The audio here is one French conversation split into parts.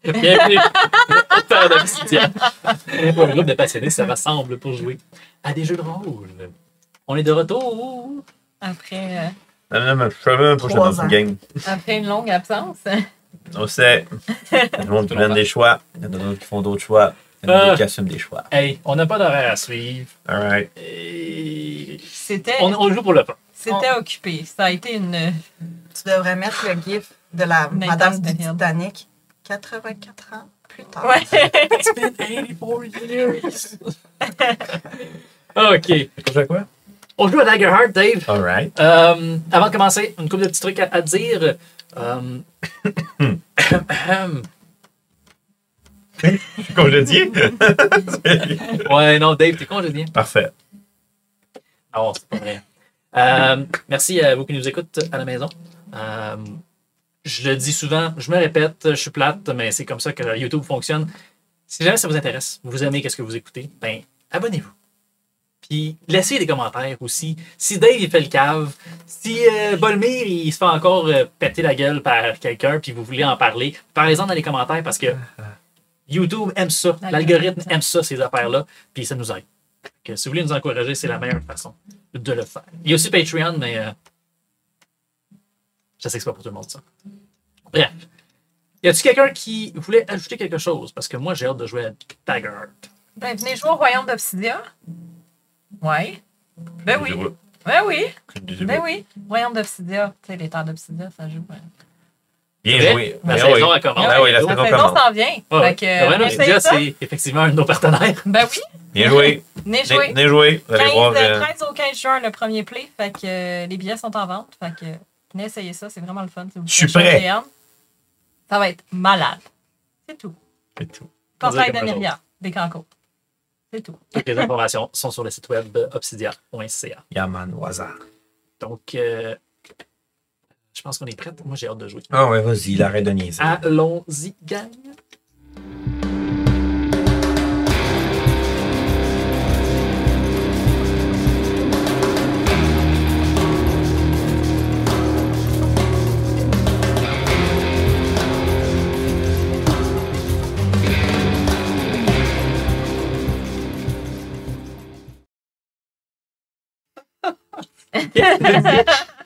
Bienvenue au Terre d'Obsidian. Un groupe de passionnés se rassemble pour jouer à des jeux de rôle. On est de retour. Après, Non, mais je savais même pas que j'étais dans une gang. après une longue absence. On sait. Il y a du monde qui prennent des choix. Il y en a d'autres qui font d'autres choix. Il y en a d'autres qui assument des choix. Hey, on n'a pas d'horaire à suivre. Alright. Et... C'était On joue pour le fun. occupé. Ça a été une... Tu devrais mettre le gif de la Une Madame intense du période. Titanic 84 ans plus tard. Ouais. It's been 84 years. OK. On joue à quoi? On joue à Daggerheart, Dave. Alright. Avant de commencer, une couple de petits trucs à dire. Congédié? Ouais, non, Dave, t'es congédié. Parfait. Non, c'est pas vrai. Merci à vous qui nous écoutent à la maison. Je le dis souvent, je me répète, je suis plate, mais c'est comme ça que YouTube fonctionne. Si jamais ça vous intéresse, vous aimez qu'est-ce que vous écoutez, ben abonnez-vous. Puis laissez des commentaires aussi. Si Dave il fait le cave, si Bolmir il se fait encore péter la gueule par quelqu'un, puis vous voulez en parler, parlez-en dans les commentaires parce que YouTube aime ça, l'algorithme aime ça, ces affaires-là, puis ça nous aide. Que si vous voulez nous encourager, c'est la meilleure façon de le faire. Il y a aussi Patreon, mais je sais que c'est pas pour tout le monde ça. Bref. Y a-t-il quelqu'un qui voulait ajouter quelque chose? Parce que moi, j'ai hâte de jouer à Daggerheart. Ben, venez jouer au Royaume d'Obsidia. Ouais. Ben oui. Je vois. Ben oui. Je Ben vois. oui. Royaume d'Obsidia. Tu sais, les terres d'Obsidia, ça joue. Ouais. Bien Vrai? joué. La Ben saison, oui. elle commence. Ben oui, la La saison saison commence. s'en vient. Ouais. Fait que, Le Royaume essayez d'Obsidia, ça. c'est effectivement un de nos partenaires. Ben oui. Bien joué. Venez jouer. Bien joué. Vous allez 15, voir. 13 au 15 juin, le premier play. Fait que les billets sont en vente. Fait que venez essayer ça. C'est vraiment le fun. Si vous Je suis cherchez prêt. un DM, ça va être malade. C'est tout. C'est tout. Conseil comme de eux Myriam, des Cancos. C'est tout. Toutes les informations sont sur le site web obsidia.ca. Yaman Waza. Donc, je pense qu'on est prêts. Moi, j'ai hâte de jouer. Ah ouais, vas-y, il arrête de niaiser. Allons-y, gang.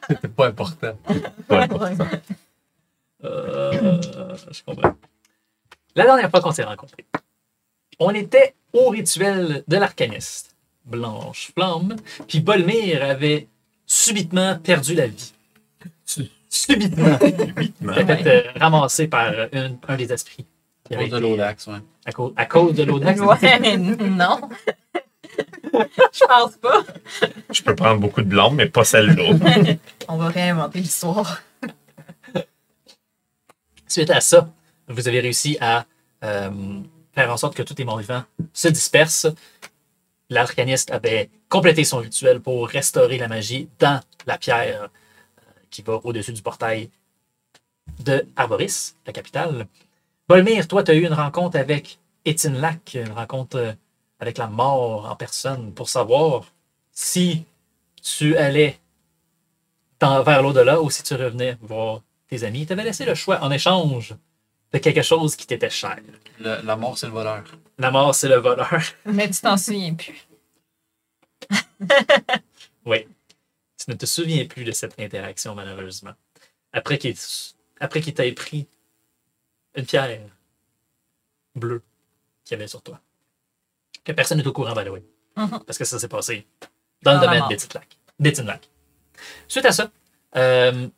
C'était pas important. Ouais. Je comprends. La dernière fois qu'on s'est rencontrés, on était au rituel de l'arcaniste. Blanche Flamme, puis Bolmir avait subitement perdu la vie. Subitement. Subitement. Il a été ramassé par un des esprits. Qui À avait cause de été- l'Audax, ouais. à cause de l'audax. Ouais, non. Je pense pas. Je peux prendre beaucoup de blondes, mais pas celle-là. On va réinventer l'histoire. Suite à ça, vous avez réussi à faire en sorte que tous les morts vivants se dispersent. L'arcaniste avait complété son rituel pour restaurer la magie dans la pierre qui va au-dessus du portail de Arboris, la capitale. Bolmir, toi, tu as eu une rencontre avec Étienne Lac, une rencontre avec la mort en personne pour savoir si tu allais vers l'au-delà ou si tu revenais voir tes amis. Il t'avait laissé le choix en échange de quelque chose qui t'était cher. La mort, c'est le voleur. La mort, c'est le voleur. Mais tu t'en souviens plus. Oui. Tu ne te souviens plus de cette interaction, malheureusement. Après qu'il t'ait pris une pierre bleue qu'il y avait sur toi. Que personne n'est au courant, by the way. Mhm. Parce que ça s'est passé dans le Dans la domaine mort. d'Étienne Lac. Suite à ça,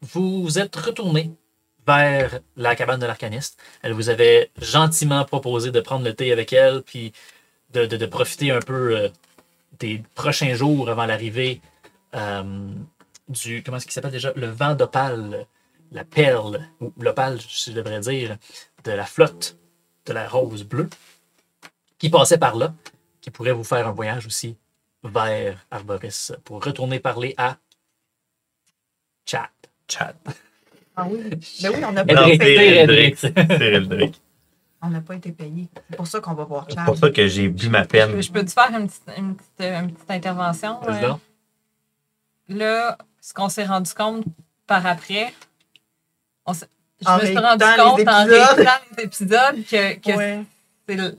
vous êtes retourné vers la cabane de l'arcaniste. Elle vous avait gentiment proposé de prendre le thé avec elle, puis de profiter un peu des prochains jours avant l'arrivée du... Comment est-ce qu'il s'appelle déjà? Le vent d'opale, la perle, ou l'opale, je devrais dire, de la flotte de la rose bleue, qui passait par là, qui pourrait vous faire un voyage aussi vers Arboris pour retourner parler à Chat. Ah oui. Ben oui, on n'a Elle pas Non, est été répétée, payé. Redrick. C'est Eldrick. On n'a pas été payé. C'est pour ça qu'on va voir C'est Chad. pour ça que j'ai bu ma peine. Je peux te faire une petite intervention? Vas-y donc. Là, ce qu'on s'est rendu compte par après, Je En me suis réécoutant rendu compte les en épisodes. réécoutant les épisodes que Ouais.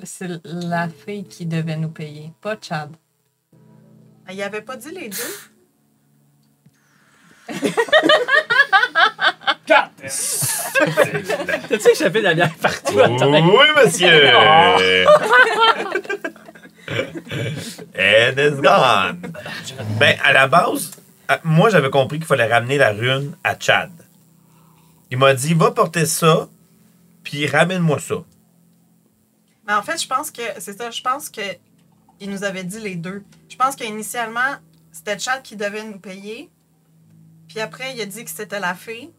c'est la fille qui devait nous payer, pas Chad. Il avait pas dit les deux? T'as-tu échappé de la bière partout? Oui, monsieur! And it's gone! Ben, à la base, moi, j'avais compris qu'il fallait ramener la rune à Chad. Il m'a dit, va porter ça, puis ramène-moi ça. Mais en fait, je pense que c'est ça. Je pense que il nous avait dit les deux. Je pense qu'initialement, c'était Chad qui devait nous payer. Puis après, il a dit que c'était la fée.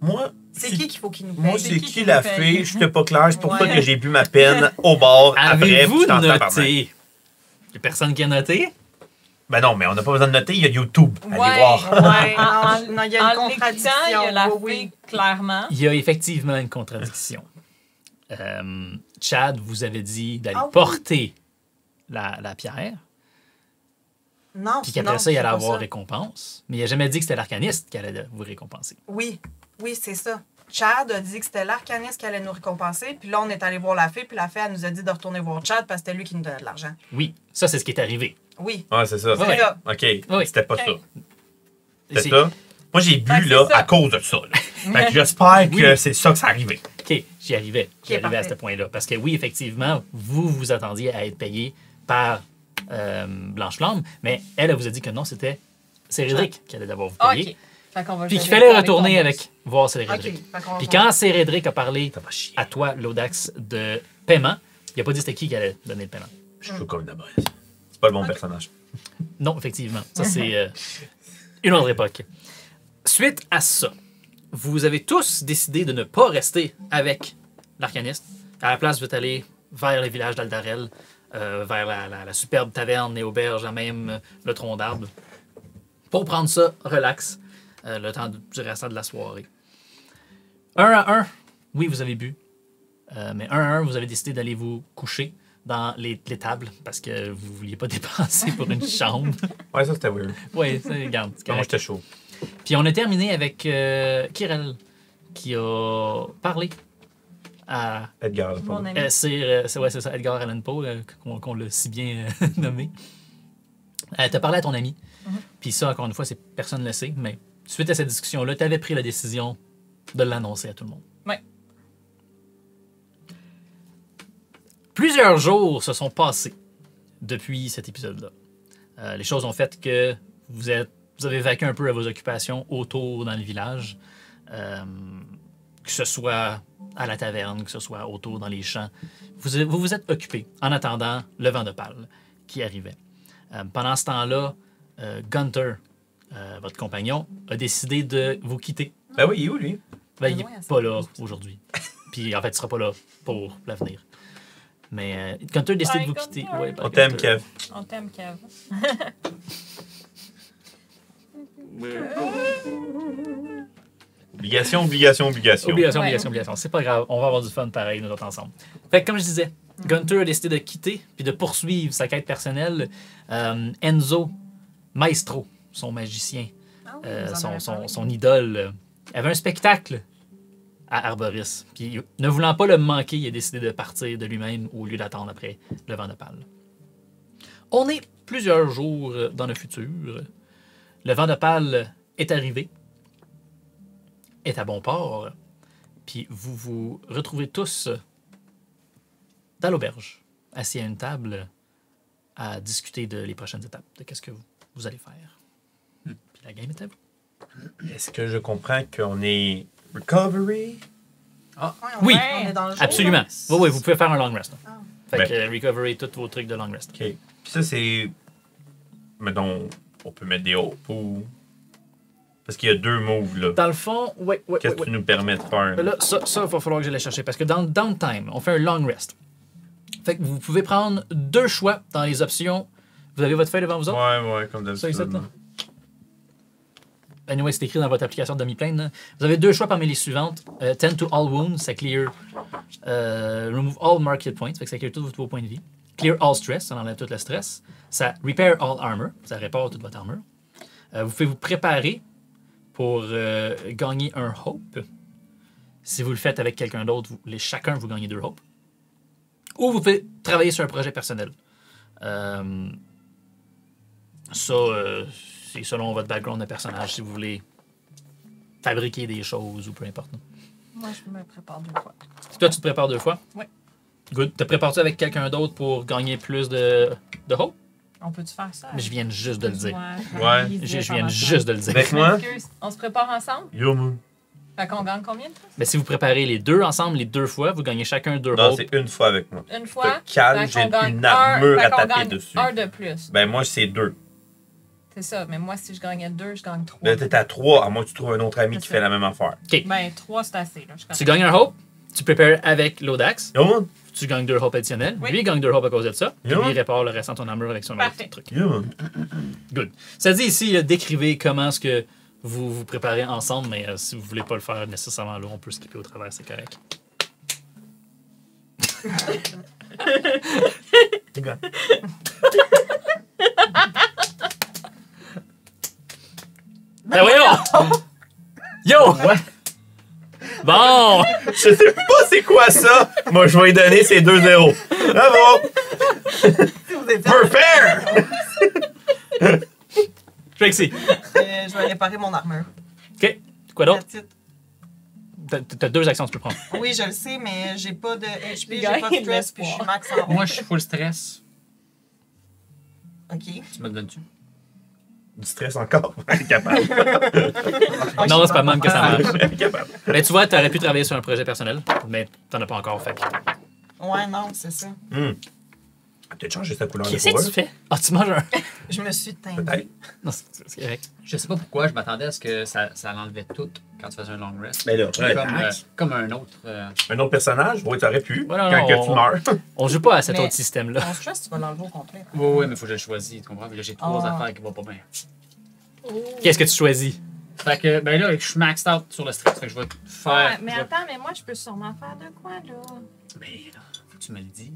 Moi, C'est c'est- qui qu'il faut qu'il nous paye? Moi, C'est c'est qui qui qui la nous paye? fée? Je n'étais pas clair. C'est pour ça Ouais. que j'ai bu ma peine au bord après. Avez-vous puis j'étais en tabarnak. noté? Il y a personne qui a noté? Ben non, mais on n'a pas besoin de noter. Il y a YouTube. Allez Ouais. voir. Ouais, En- non, il y a une En l'écoutant, contradiction. il y a la Oui, fille, oui. clairement. Il y a effectivement une contradiction. Chad vous avait dit d'aller Ah oui. porter la pierre, Non, puis qu'après non, ça, il c'est allait pas avoir ça. récompense. Mais il n'a jamais dit que c'était l'arcaniste qui allait vous récompenser. Oui, oui, c'est ça. Chad a dit que c'était l'arcaniste qui allait nous récompenser. Puis là, on est allé voir la fée. Puis la fée, elle nous a dit de retourner voir Chad parce que c'était lui qui nous donnait de l'argent. Oui, ça, c'est ce qui est arrivé. Oui, Ouais, c'est ça. c'est Ouais. ça. OK. Oui. C'était pas Ok. ça. C'est- C'était ça. Moi, j'ai bu Fait que là c'est ça. à cause de ça. Là. Fait que j'espère que Oui. c'est ça que ça arrivait. OK, j'y arrivais. J'y Ok, arrivais à parfait. ce point-là. Parce que oui, effectivement, vous vous attendiez à être payé par Blanche-Flamme, mais elle vous a dit que non, c'était Cérédric qui allait d'abord vous payer. OK. Fait qu'on va Puis juste qu'il fallait aller retourner parler avec voir OK. Cérédric. Fait qu'on va Puis voir. quand Cérédric a parlé Ça va chier. à toi, l'audax de paiement, il n'a pas dit c'était qui allait donner le paiement. Je suis comme d'abord. C'est pas le bon personnage. Non, effectivement. Ça, c'est une autre époque. Suite à ça, vous avez tous décidé de ne pas rester avec l'arcaniste. À la place, vous êtes allé vers le village d'Aldarel, vers la superbe taverne et auberge, à même le tronc d'arbre, pour prendre ça relax le temps du restant de la soirée. Un à un, oui, vous avez bu, mais un à un, vous avez décidé d'aller vous coucher dans les tables parce que vous ne vouliez pas dépenser pour une chambre. Ouais, ça, c'était weird. Oui, regarde. c'est Moi, correct. j'étais chaud. Puis on a terminé avec Kirel qui a parlé à Edgar. Mon ami. c'est ça, Edgar Allan Poe, qu'on l'a si bien nommé. T'as parlé à ton ami. Puis ça, encore une fois, personne ne le sait, mais suite à cette discussion-là, tu avais pris la décision de l'annoncer à tout le monde. Ouais. Plusieurs jours se sont passés depuis cet épisode-là. Les choses ont fait que vous avez vaqué un peu à vos occupations autour dans le village, que ce soit à la taverne, que ce soit autour dans les champs. Vous vous êtes occupé en attendant le vent de pâle qui arrivait. Pendant ce temps-là, Gunther, votre compagnon, a décidé de vous quitter. Ben oui, il est où, lui? Ben, il loin, n'est ça. pas là aujourd'hui. Puis en fait, il ne sera pas là pour l'avenir. Mais Gunther a décidé de vous Bye, quitter. Gunther. Ouais, bye, On t'aime, Gunther. Kev. On t'aime, Kev. Obligation, obligation, obligation. Obligation, Ouais. obligation. C'est pas grave, on va avoir du fun pareil, nous autres ensemble. Fait que, comme je disais, Gunther a décidé de quitter puis de poursuivre sa quête personnelle. Enzo Maestro, son magicien, Ah oui, vous en avez parlé. son idole, avait un spectacle à Arboris. Puis, ne voulant pas le manquer, il a décidé de partir de lui-même au lieu d'attendre après le vent de pâle. On est plusieurs jours dans le futur. Le vent de pâle est arrivé, est à bon port, puis vous vous retrouvez tous dans l'auberge, assis à une table, à discuter de les prochaines étapes, de qu'est-ce que vous allez faire. Puis la game est à vous. Est-ce que je comprends qu'on est recovery? Ouais, Oui, on est dans le jour, Absolument. là. Oui, oui, vous pouvez faire un long rest. Ah. Fait Ben. que recovery, tous vos trucs de long rest. OK. Puis ça, c'est... Mettons, on peut mettre des hauts ou... Parce qu'il y a deux moves, là. Dans le fond, oui. Qu'est-ce qui nous permet de faire? Là, ça, il va falloir que je l'aille chercher parce que dans le downtime, on fait un long rest. Fait que vous pouvez prendre 2 choix dans les options. Vous avez votre feuille devant vous autres? Ouais, comme d'habitude. Ça, ici, là. Anyway, c'est écrit dans votre application de demi-pleine. Là. Vous avez 2 choix parmi les suivantes. Tend to all wounds, ça clear. Remove all market points, fait que ça clear tous vos points de vie. Clear all stress, ça enlève tout le stress. Ça repair all armor, ça répare toute votre armure. Vous pouvez vous préparer pour gagner un hope. Si vous le faites avec quelqu'un d'autre, chacun, vous gagnez 2 hope. Ou vous pouvez travailler sur un projet personnel. C'est selon votre background de personnage, si vous voulez fabriquer des choses ou peu importe. Moi, je me prépare 2 fois. Toi, tu te prépares 2 fois? Oui. Good. Te prépares-tu avec quelqu'un d'autre pour gagner plus de hope? On peut-tu faire ça? Mais je viens juste de le dire. Ouais. Je viens juste de le dire. Avec moi? Excuse, on se prépare ensemble? Yo, moon. Fait qu'on gagne combien de fois? Mais si vous préparez les 2 ensemble, les 2 fois, vous gagnez chacun 2 Non, hope. c'est une fois avec moi. Une fois? Te calme, Fait j'ai qu'on gagne une armure fait à qu'on taper gagne dessus. 1 de plus. Ben, moi, c'est 2. C'est ça, mais moi, si je gagnais 2, je gagne 3. Là, t'es à 3, à moins que tu trouves un autre ami qui fait la même affaire. Ben, 3, c'est assez. Là. Tu gagnes un hope, tu prépares avec l'Odax, Yo, moon. tu gagnes 2 hope additionnels. Oui. Lui, il gagne 2 hope à cause de ça. Puis Yeah. lui, il répare le restant de ton armure avec son Parfait. autre truc. Yo, moon. Good. Ça dit ici, décrivez comment est-ce que vous vous préparez ensemble, mais si vous voulez pas le faire nécessairement là, on peut skipper au travers, c'est correct. Les gars. Ben voyons! Yo! Bon! Je sais pas c'est quoi ça. Moi, je vais lui donner ces 2-0. Bravo! Si vous étiez We're fair! Trixie. je vais réparer mon armure. OK. Quoi d'autre? That's it. T'as 2 actions que tu peux prendre. Oui, je le sais, mais j'ai pas de HP, j'ai Gagne pas de stress, puis je suis max en haut. Moi, je suis full stress. OK. Tu me le donnes-tu? Du stress encore. Incapable. Non, c'est pas même que ça marche. Incapable. Mais tu vois, t'aurais pu travailler sur un projet personnel, mais t'en as pas encore fait. Ouais, non, c'est ça. Peut-être changer sa couleur de Qu'est-ce que fourrure. tu fais? Ah, tu manges un. Je me suis teintée. Peut-être. Non, c'est correct. Je sais pas pourquoi, je m'attendais à ce que ça l'enlevait tout quand tu faisais un long rest. Mais là, Comme un autre. un autre personnage, oui, t'aurais pu. Ouais, non, quand non, que tu meurs. On joue pas à cet Mais- autre système-là. Ton stress, tu vas l'enlever au complet. Oui, mais faut que je le choisisse, tu comprends? Là, j'ai 3 Ah. affaires qui vont pas bien. Qu'est-ce que tu choisis? Fait que, ben là, je suis maxed out sur le stress, fait que je vais faire. Ouais, mais je vais- attends, mais moi, je peux sûrement faire de quoi, là? Mais là, faut que tu me le dis.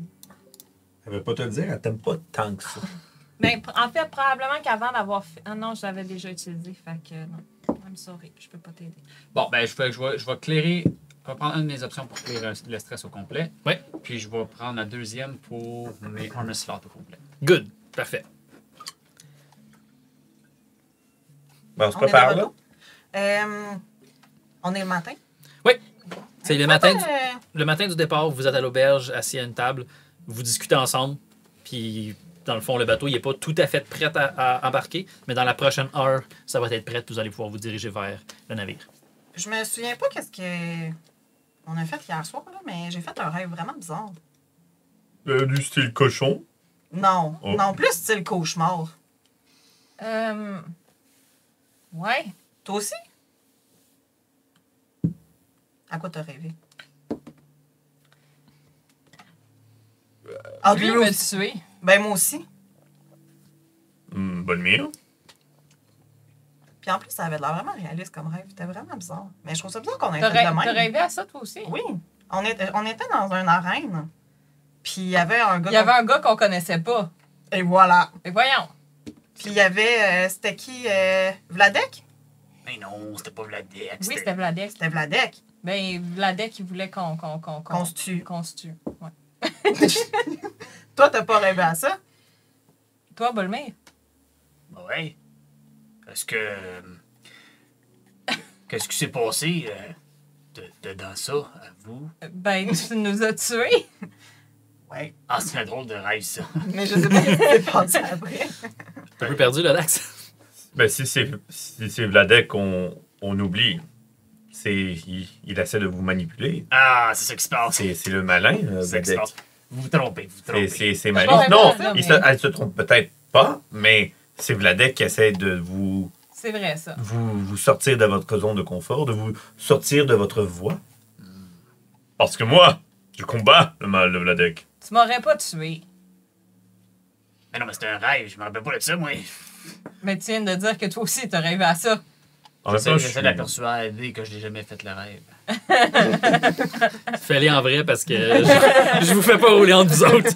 Elle veut pas te le dire, elle t'aime pas tant que ça. Ben, en fait, probablement qu'avant d'avoir fait. Ah non, je l'avais déjà utilisé, fait que non. I'm sorry, je peux pas t'aider. Bon, ben, je vais clairer. Je vais prendre une de mes options pour clairer le stress au complet. Ouais. Puis je vais prendre la deuxième pour mes armor slots au complet. Good. Parfait. Bon, on se On est prépare de là. retour. On est le matin. C'est le matin, Euh, le matin du départ, vous êtes à l'auberge, assis à une table, vous discutez ensemble, puis dans le fond, le bateau, il n'est pas tout à fait prêt à embarquer, mais dans la prochaine heure, ça va être prêt, vous allez pouvoir vous diriger vers le navire. je me souviens pas qu'est-ce que on a fait hier soir, là, mais j'ai fait un rêve vraiment bizarre. Du style cochon. Non, Oh. non, plus style cauchemar. Ouais. Toi aussi? À quoi t'as rêvé? Ah, Lui lui me aussi. tuer. Ben, moi aussi. Bonne meal. Puis en plus, ça avait l'air vraiment réaliste comme rêve. C'était vraiment bizarre. Mais je trouve ça bizarre qu'on ait T'as fait de t'as même. rêvé à ça, toi aussi? Oui. On était dans une arène. Puis il y avait un gars. Il y avait un gars qu'on connaissait pas. Et voilà. Mais voyons. Puis il y avait. C'était qui? Vladek? Mais non, c'était pas Vladek. Oui, c'était Vladek. C'était Vladek. Ben, Vladek, il voulait qu'on se tue. Qu'on se tue. Ouais. Toi, t'as pas rêvé à ça? Toi, Bolmir? Ouais. Est-ce que. Qu'est-ce qui s'est passé dans ça, à vous? Ben, tu nous as tués. Ouais. Ah, c'est un drôle de rêve, ça. Mais je sais pas ce qui s'est passé après. Un peu perdu, le Dax. Ben, si c'est Vladek qu'on oublie, il essaie de vous manipuler. Ah, c'est ça qui se passe. C'est le malin, C'est ça qui se Vladek. passe. Vous vous trompez. C'est Je malin. l'aurais Non, pas, mais- elle se trompe peut-être pas, mais c'est Vladek qui essaie de vous C'est vrai, ça. vous sortir de votre zone de confort, de vous sortir de votre voie. Parce que moi, je combats le mal de Vladek. Tu m'aurais pas tué. Mais non, mais c'était un rêve. Je me rappelle pas de ça, moi. Mais tu viens de dire que toi aussi, t'as rêvé à ça. En même temps, J'essaie de la persuader que je n'ai jamais fait le rêve. Fais-les en vrai parce que je vous fais pas rouler entre vous autres.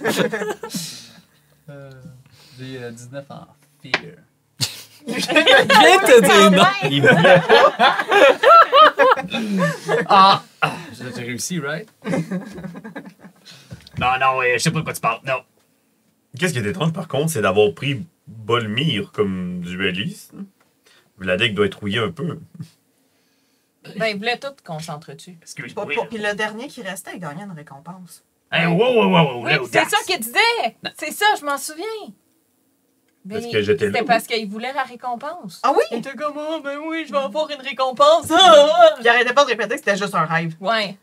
J'ai 19 en fear. Je viens de te dire non. Il voulait pas. réussi, right? Non, je sais pas de quoi tu parles. Non. Qu'est-ce qui est étrange, par contre, c'est d'avoir pris Bolmir comme dueliste. Vladek doit être rouillé un peu. Ben, il voulait tout qu'on s'entretue. Excuse-moi. Puis le dernier qui restait, il gagnait une récompense. Hey, wow, Oui, là, c'est ça qu'il disait! C'est ça, je m'en souviens. Parce Mais que j'étais là. C'était parce qu'il voulait la récompense. Ah oui? Il était comme, oh, ben oui, je vais avoir une récompense. Il arrêtait pas de répéter que c'était juste un rêve. Ouais.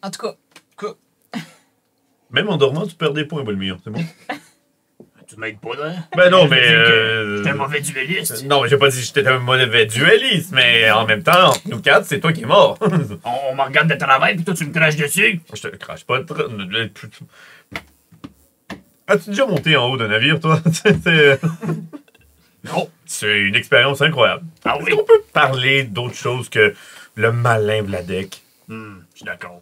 En tout cas, Même en dormant, tu perds des points, Bolmir. C'est bon? Tu m'aides pas, là? Ben non, mais... T'es un mauvais dueliste. Non, mais j'ai pas dit que j'étais un mauvais dueliste, mais en même temps, entre nous quatre, c'est toi qui es mort. On me regarde de travers, puis toi, tu me craches dessus. Je te crache pas. As-tu déjà monté en haut d'un navire, toi? Non. C'est une expérience incroyable. Ah Est-ce oui? qu'on peut parler d'autre chose que le malin Vladek? Je suis d'accord.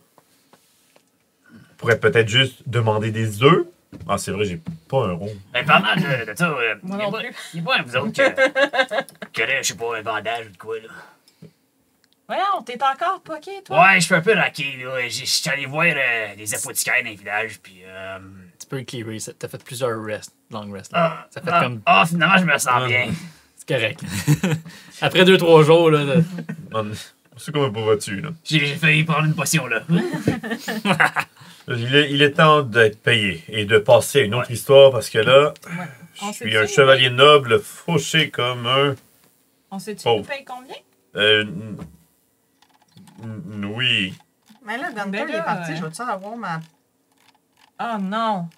On pourrait peut-être juste demander des œufs. Ah, c'est vrai, j'ai pas un rond. Mais parlant de ça, Moi non plus. il n'y a pas un vous autres qui aurait, je sais pas, un bandage ou de quoi, là. voyons, t'es encore poqué, toi? Ouais, je suis un peu raqué, là. Je suis allé voir des apothicaires dans les villages, puis... Tu peux le clearer. T'as fait plusieurs long rests. Là. Ça fait comme. Finalement, je me sens bien. C'est correct. Après 2-3 jours, là. On sait comment on va dessus, là. J'ai failli prendre une potion, là. Il est temps d'être payé et de passer à une autre histoire parce que là, On je suis sait-tu, un chevalier noble fauché comme un. On sait-tu Pauvre. nous paye combien? Oui. Mais là, Gunter, Ben il est là, parti. Je veux-tu avoir ma. Oh non.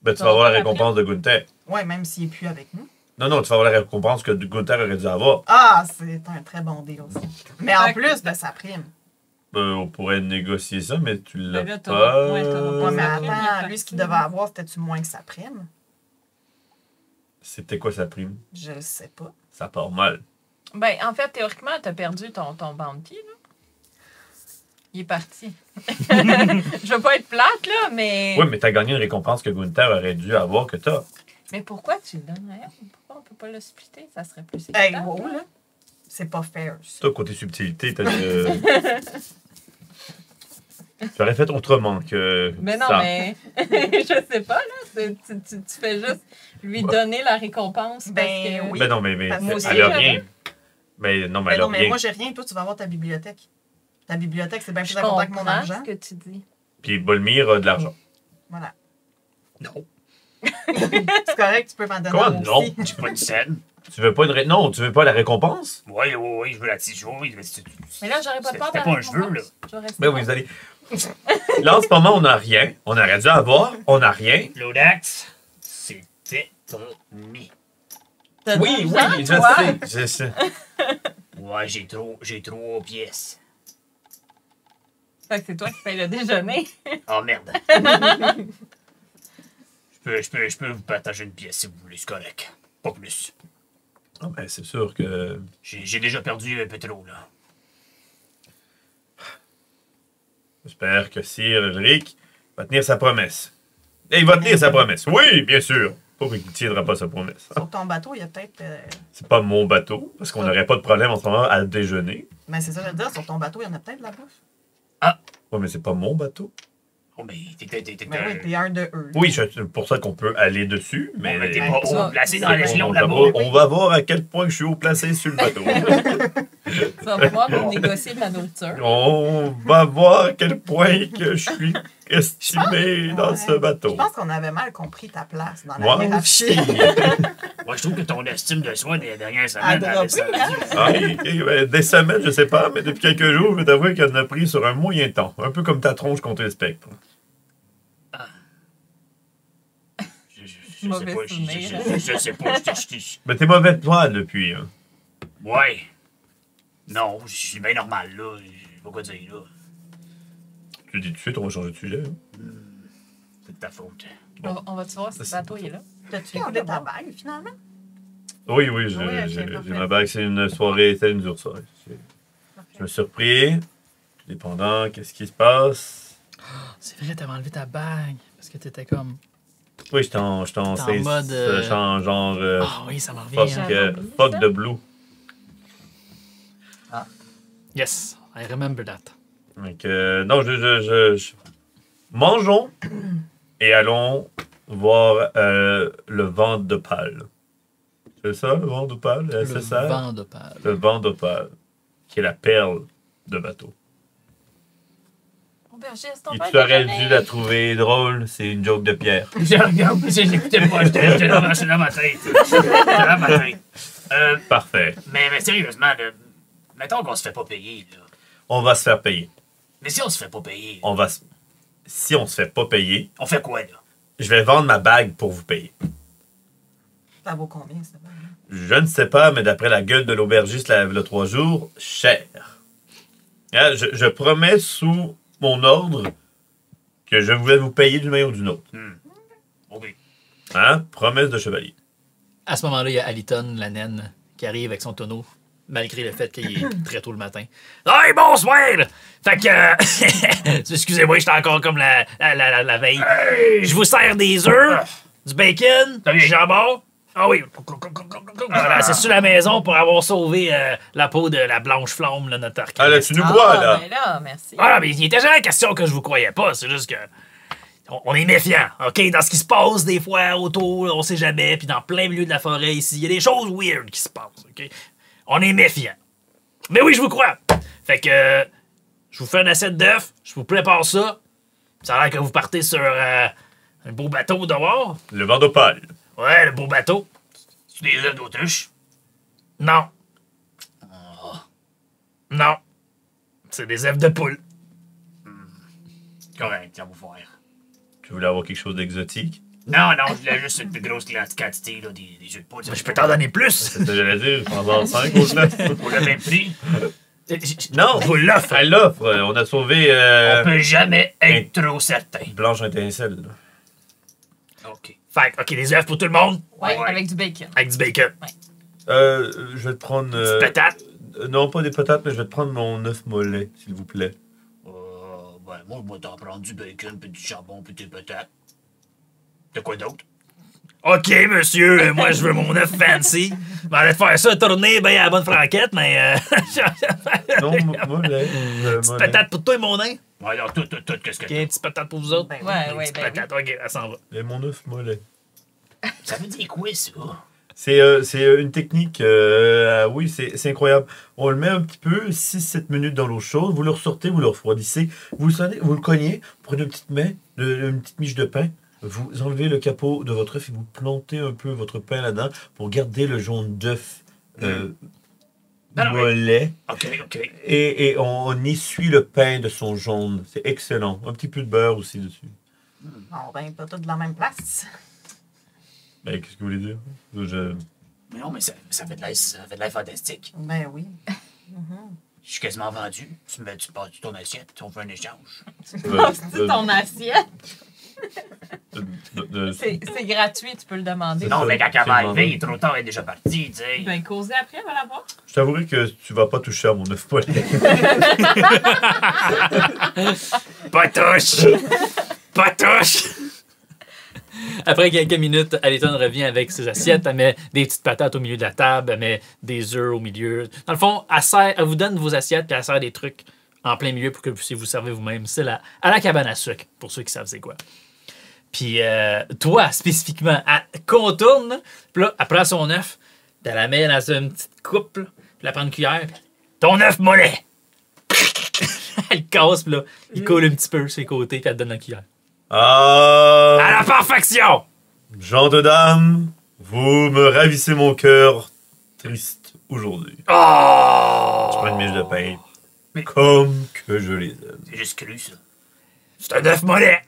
Ben, tu vas avoir la récompense de Gunther. Ouais, même s'il est plus avec nous. Non, tu vas avoir la récompense que Gunther aurait dû avoir. Ah, c'est un très bon deal aussi. Mais en plus de sa prime. On pourrait négocier ça, mais tu l'as Ben là, pas. ouais, Ouais, mais Ça attends, prime, lui, ce qu'il devait avoir, c'était-tu moins que sa prime? C'était quoi sa prime? Je le sais pas. Ça part mal. Ben, en fait, théoriquement, t'as perdu ton bounty, là. Il est parti. Je veux pas être plate, là, mais... Oui, mais t'as gagné une récompense que Gunther aurait dû avoir que t'as. Mais pourquoi tu le donnes à elle? Pourquoi on peut pas le splitter? Ça serait plus Hey, équitable, wow, là. C'est pas fair. ça. Toi, côté subtilité, t'as J'aurais fait autrement que. Mais non, ça. mais... je sais pas, là. Tu fais juste lui donner la récompense Ben parce que... oui. Ben non, mais Parce que moi aussi, elle a j'avais. rien. Mais non, mais Mais elle a non, mais rien. moi, j'ai rien. Toi, tu vas avoir ta bibliothèque. Ta bibliothèque, c'est bien Je plus important que mon comprends argent. ce que tu dis. Puis Bolmir a de l'argent. Voilà. Non. C'est correct, tu peux m'en donner Comment moi non? aussi. J'ai pas une scène. Tu veux pas une Non, tu veux pas la récompense? Oui, je veux la tige. Oui, Mais là, j'aurais pas de part de C'était la pas un cheveu, là. récompense. J'aurais Ben oui, vous allez. Là, en ce moment, on n'a rien. On aurait dû avoir. On n'a rien. L'Audax, c'était promis. T'as Oui, de oui, l'argent, je toi? sais. Je sais. Ouais, j'ai 3 pièces. Fait que c'est toi qui paye le déjeuner. Oh merde. Je peux vous partager une pièce si vous voulez, c'est correct. Pas plus. Ah, ben, c'est sûr que. J'ai déjà perdu un peu trop, là. J'espère que Sir Ulrich va tenir sa promesse. Et il va tenir sa promesse. Oui, bien sûr. Pourquoi il ne tiendra pas sa promesse? Sur ton bateau, il y a peut-être. C'est pas mon bateau, parce qu'on n'aurait pas de problème en ce moment à déjeuner. Mais c'est ça, je veux dire, sur ton bateau, il y en a peut-être de la bouffe. Ouais, mais c'est pas mon bateau. Oh, mais t'es Ben oui, t'es un de eux. Oui, c'est pour ça qu'on peut aller dessus, mais. mais t'es Ben, pas tu vas- haut placé dans on- l'échelon on, là-bas. on va voir à quel point je suis haut placé sur le bateau. Tu vas pouvoir nous négocier de la nourriture. On va voir à quel point que je suis estimé dans Ouais. ce bateau. Je pense qu'on avait mal compris ta place dans la Moi hiérarchie. aussi. Moi, je trouve que ton estime de soi des dernières À semaines a dropper, descendu. hein? Ah, des semaines, je sais pas, mais depuis quelques jours, je vais t'avouer qu'elle en a pris sur un moyen temps. Un peu comme ta tronche contre le spectre. Je sais Mauvais pas, souvenir. je sais pas, Mais t'es mauvais toi depuis. Hein. Ouais. Non, je suis bien normal, là. Je sais pas quoi dire, là. Tu dis tout de suite, on va changer de sujet. hein. C'est de ta faute. On va-tu voir si le bateau il est là? T'as-tu gardé ta bague, finalement? Oui, Oui, ok, j'ai parfait. ma bague, c'est une soirée, c'était une dure soirée. Je me suis surpris, tout dépendant, qu'est-ce qui se passe. C'est vrai, t'avais enlevé ta bague. Parce que t'étais comme. Oui, j'étais en mode, genre Ah oui, ça m'en fuck, revient. hein. J'avais oublié fuck ça. de blue. Yes, I remember that. Donc, non, mangeons et allons voir le vent d'Opale. C'est ça, le vent d'Opale? Le C'est ça? vent d'Opale. Le vent d'Opale, qui est la perle de bateau. Aubergiste, on Et va tu aurais déjeuner. dû la trouver drôle, c'est une joke de Pierre. Je regarde, je l'écoutais pas, j'étais dans ma tête. J'étais dans ma tête. Parfait. Mais sérieusement, là, mettons qu'on se fait pas payer, là. On va se faire payer. Mais si on se fait pas payer, Si on se fait pas payer, on fait quoi, là? je vais vendre ma bague pour vous payer. Ça vaut combien, ça? Je ne sais pas, mais d'après la gueule de l'aubergiste le 3 jours, cher. Hein, je promets sous mon ordre que je vais vous payer d'une manière ou d'une autre. OK. Hein? Promesse de chevalier. À ce moment-là, il y a Aliton, la naine, qui arrive avec son tonneau, malgré le fait qu'il est très tôt le matin. Hey, bonsoir! Fait que. Excusez-moi, j'étais encore comme la veille. Je vous sers des œufs, du bacon, du jambon. Ah oui. Voilà, c'est sur la maison pour avoir sauvé la peau de la blanche flamme, là, notre Ah là, arcaniste. tu nous crois, là? Ben là, merci. Ah, mais il était jamais question que je vous croyais pas. C'est juste que. On est méfiant, OK? Dans ce qui se passe des fois autour, on sait jamais. Puis dans plein milieu de la forêt ici, il y a des choses weird qui se passent, OK? On est méfiant. Mais oui, je vous crois. Fait que. Je vous fais une assiette d'œufs, je vous prépare ça. Ça a l'air que vous partez sur un beau bateau dehors. Le vent d'Opale. Ouais, le beau bateau. C'est des œufs d'autruche? Non. Non. C'est des œufs de poule. Correct, ça va faire. Tu voulais avoir quelque chose d'exotique? Non, je voulais juste une plus grosse quantité, là, des œufs de poule. Je peux t'en donner plus. C'est ce que j'allais dire, je peux en avoir 5 au-delà. Pour le même prix, Non, Vous l'offre. elle l'offre. On a sauvé on peut jamais être trop certain. Blanche Étincelle. là. OK. Fait que, OK, des œufs pour tout le monde, Ouais, Ouais. avec du bacon. avec du bacon. Je vais te prendre... Des patates. Non, pas des patates, mais je vais te prendre mon œuf mollet, s'il vous plaît. Ben, moi, je vais t'en prendre du bacon, puis du jambon, puis des patates. De quoi d'autre? OK, monsieur, moi, je veux mon œuf fancy. Ben, allez te faire ça tourner ben à la bonne franquette, mais... Non, mollet. Petite mollet. patate pour toi et mon nain. Ouais, alors, tout, qu'est-ce que OK, une petite patate pour vous autres. Ben Ouais, Une ouais, petite ben oui. patate, OK, elle s'en va. Et mon œuf mollet. ça veut dire quoi, ça? C'est une technique, oui, c'est incroyable. On le met un petit peu, 6-7 minutes dans l'eau chaude, vous le ressortez, vous le refroidissez, vous le cognez, prenez une petite main, une petite miche de pain, vous enlevez le capot de votre œuf et vous plantez un peu votre pain là-dedans pour garder le jaune d'œuf mollet. OK. Et on essuie le pain de son jaune. C'est excellent. Un petit peu de beurre aussi dessus. Non, ben, pas tous de la même place. Ben, qu'est-ce que vous voulez dire? Mais non, mais ça fait de l'air fantastique. Ben oui. Je suis quasiment vendu. Tu passes ton assiette, puis on fait un échange. C'est ton assiette. C'est gratuit, tu peux le demander. Non, ça, mais quand elle va c'est arriver, demandé. il est trop tard, elle est déjà partie, tu sais. Ben, causer après, on va la voir. Je t'avouerai que tu vas pas toucher à mon œuf mollet. Pas touche! Pas touche! Après quelques minutes, Aliton revient avec ses assiettes. Elle met des petites patates au milieu de la table. Elle met des œufs au milieu. Dans le fond, elle vous donne vos assiettes puis elle sert des trucs en plein milieu pour que vous puissiez vous servir vous-même. C'est à la cabane à sucre, pour ceux qui savent c'est quoi. Puis toi, spécifiquement, elle contourne. Puis là, elle prend son œuf. Puis elle la met dans une petite coupe. Là, puis elle prend une cuillère. Puis, ton œuf mollet! Elle le casse. Puis là, il coule un petit peu sur les côtés. Puis elle te donne la cuillère. Ah! À la perfection! Gens de dames, vous me ravissez mon cœur triste aujourd'hui. Oh! Je prends une miche de pain. Mais- Comme que je les aime. C'est juste cru, ça. C'est un œuf mollet!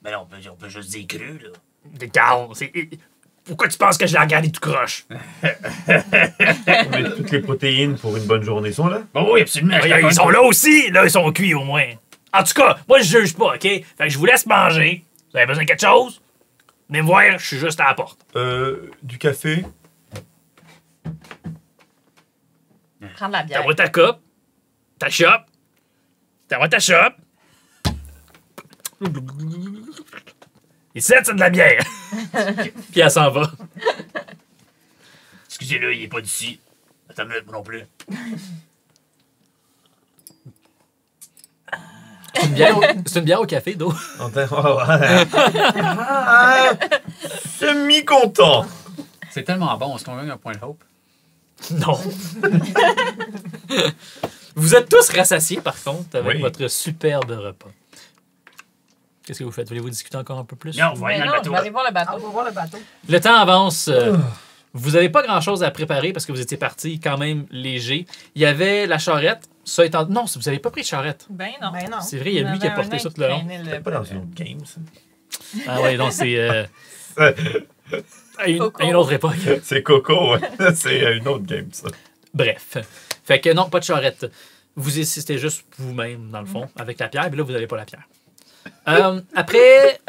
Mais non, on peut juste dire cru, là. Des carons, pourquoi tu penses que je l'ai regardé tout croche? Mais toutes les protéines pour une bonne journée sont là. Bon, oui, absolument. Ils sont là aussi! Là, ils sont cuits au moins. En tout cas, moi, je juge pas, OK? Fait que je vous laisse manger. Vous avez besoin de quelque chose? Venez me voir, je suis juste à la porte. Du café. Prends de la bière. T'envoies ta coupe, ta chope, t'envoies ta chope. Ici, c'est de la bière. Puis elle s'en va. Excusez-le, il est pas d'ici. Attends une minute, moi non plus. C'est une bière au café, d'eau. Semi-content. C'est tellement bon, est-ce qu'on gagne un point de hope? Non. Vous êtes tous rassasiés, par contre, avec Oui. votre superbe repas. Qu'est-ce que vous faites? Voulez-vous discuter encore un peu plus? Non, on va aller Mais dans non, le je bateau. vais aller voir le On bateau. va voir le bateau. Le temps avance. Vous n'avez pas grand-chose à préparer parce que vous étiez parti quand même léger. Il y avait la charrette. Ça étant... Non, vous n'avez pas pris de charrette. Ben non. Ben non. C'est vrai, il y a lui qui a porté ça tout le long. C'est pas dans une autre game, ça. Ah oui, donc c'est... à Coco. une autre époque. C'est Coco, ouais. C'est une autre game, ça. Bref. Fait que non, pas de charrette. Vous c'était juste vous-même, dans le fond, avec la pierre. Mais là, vous n'avez pas la pierre. Après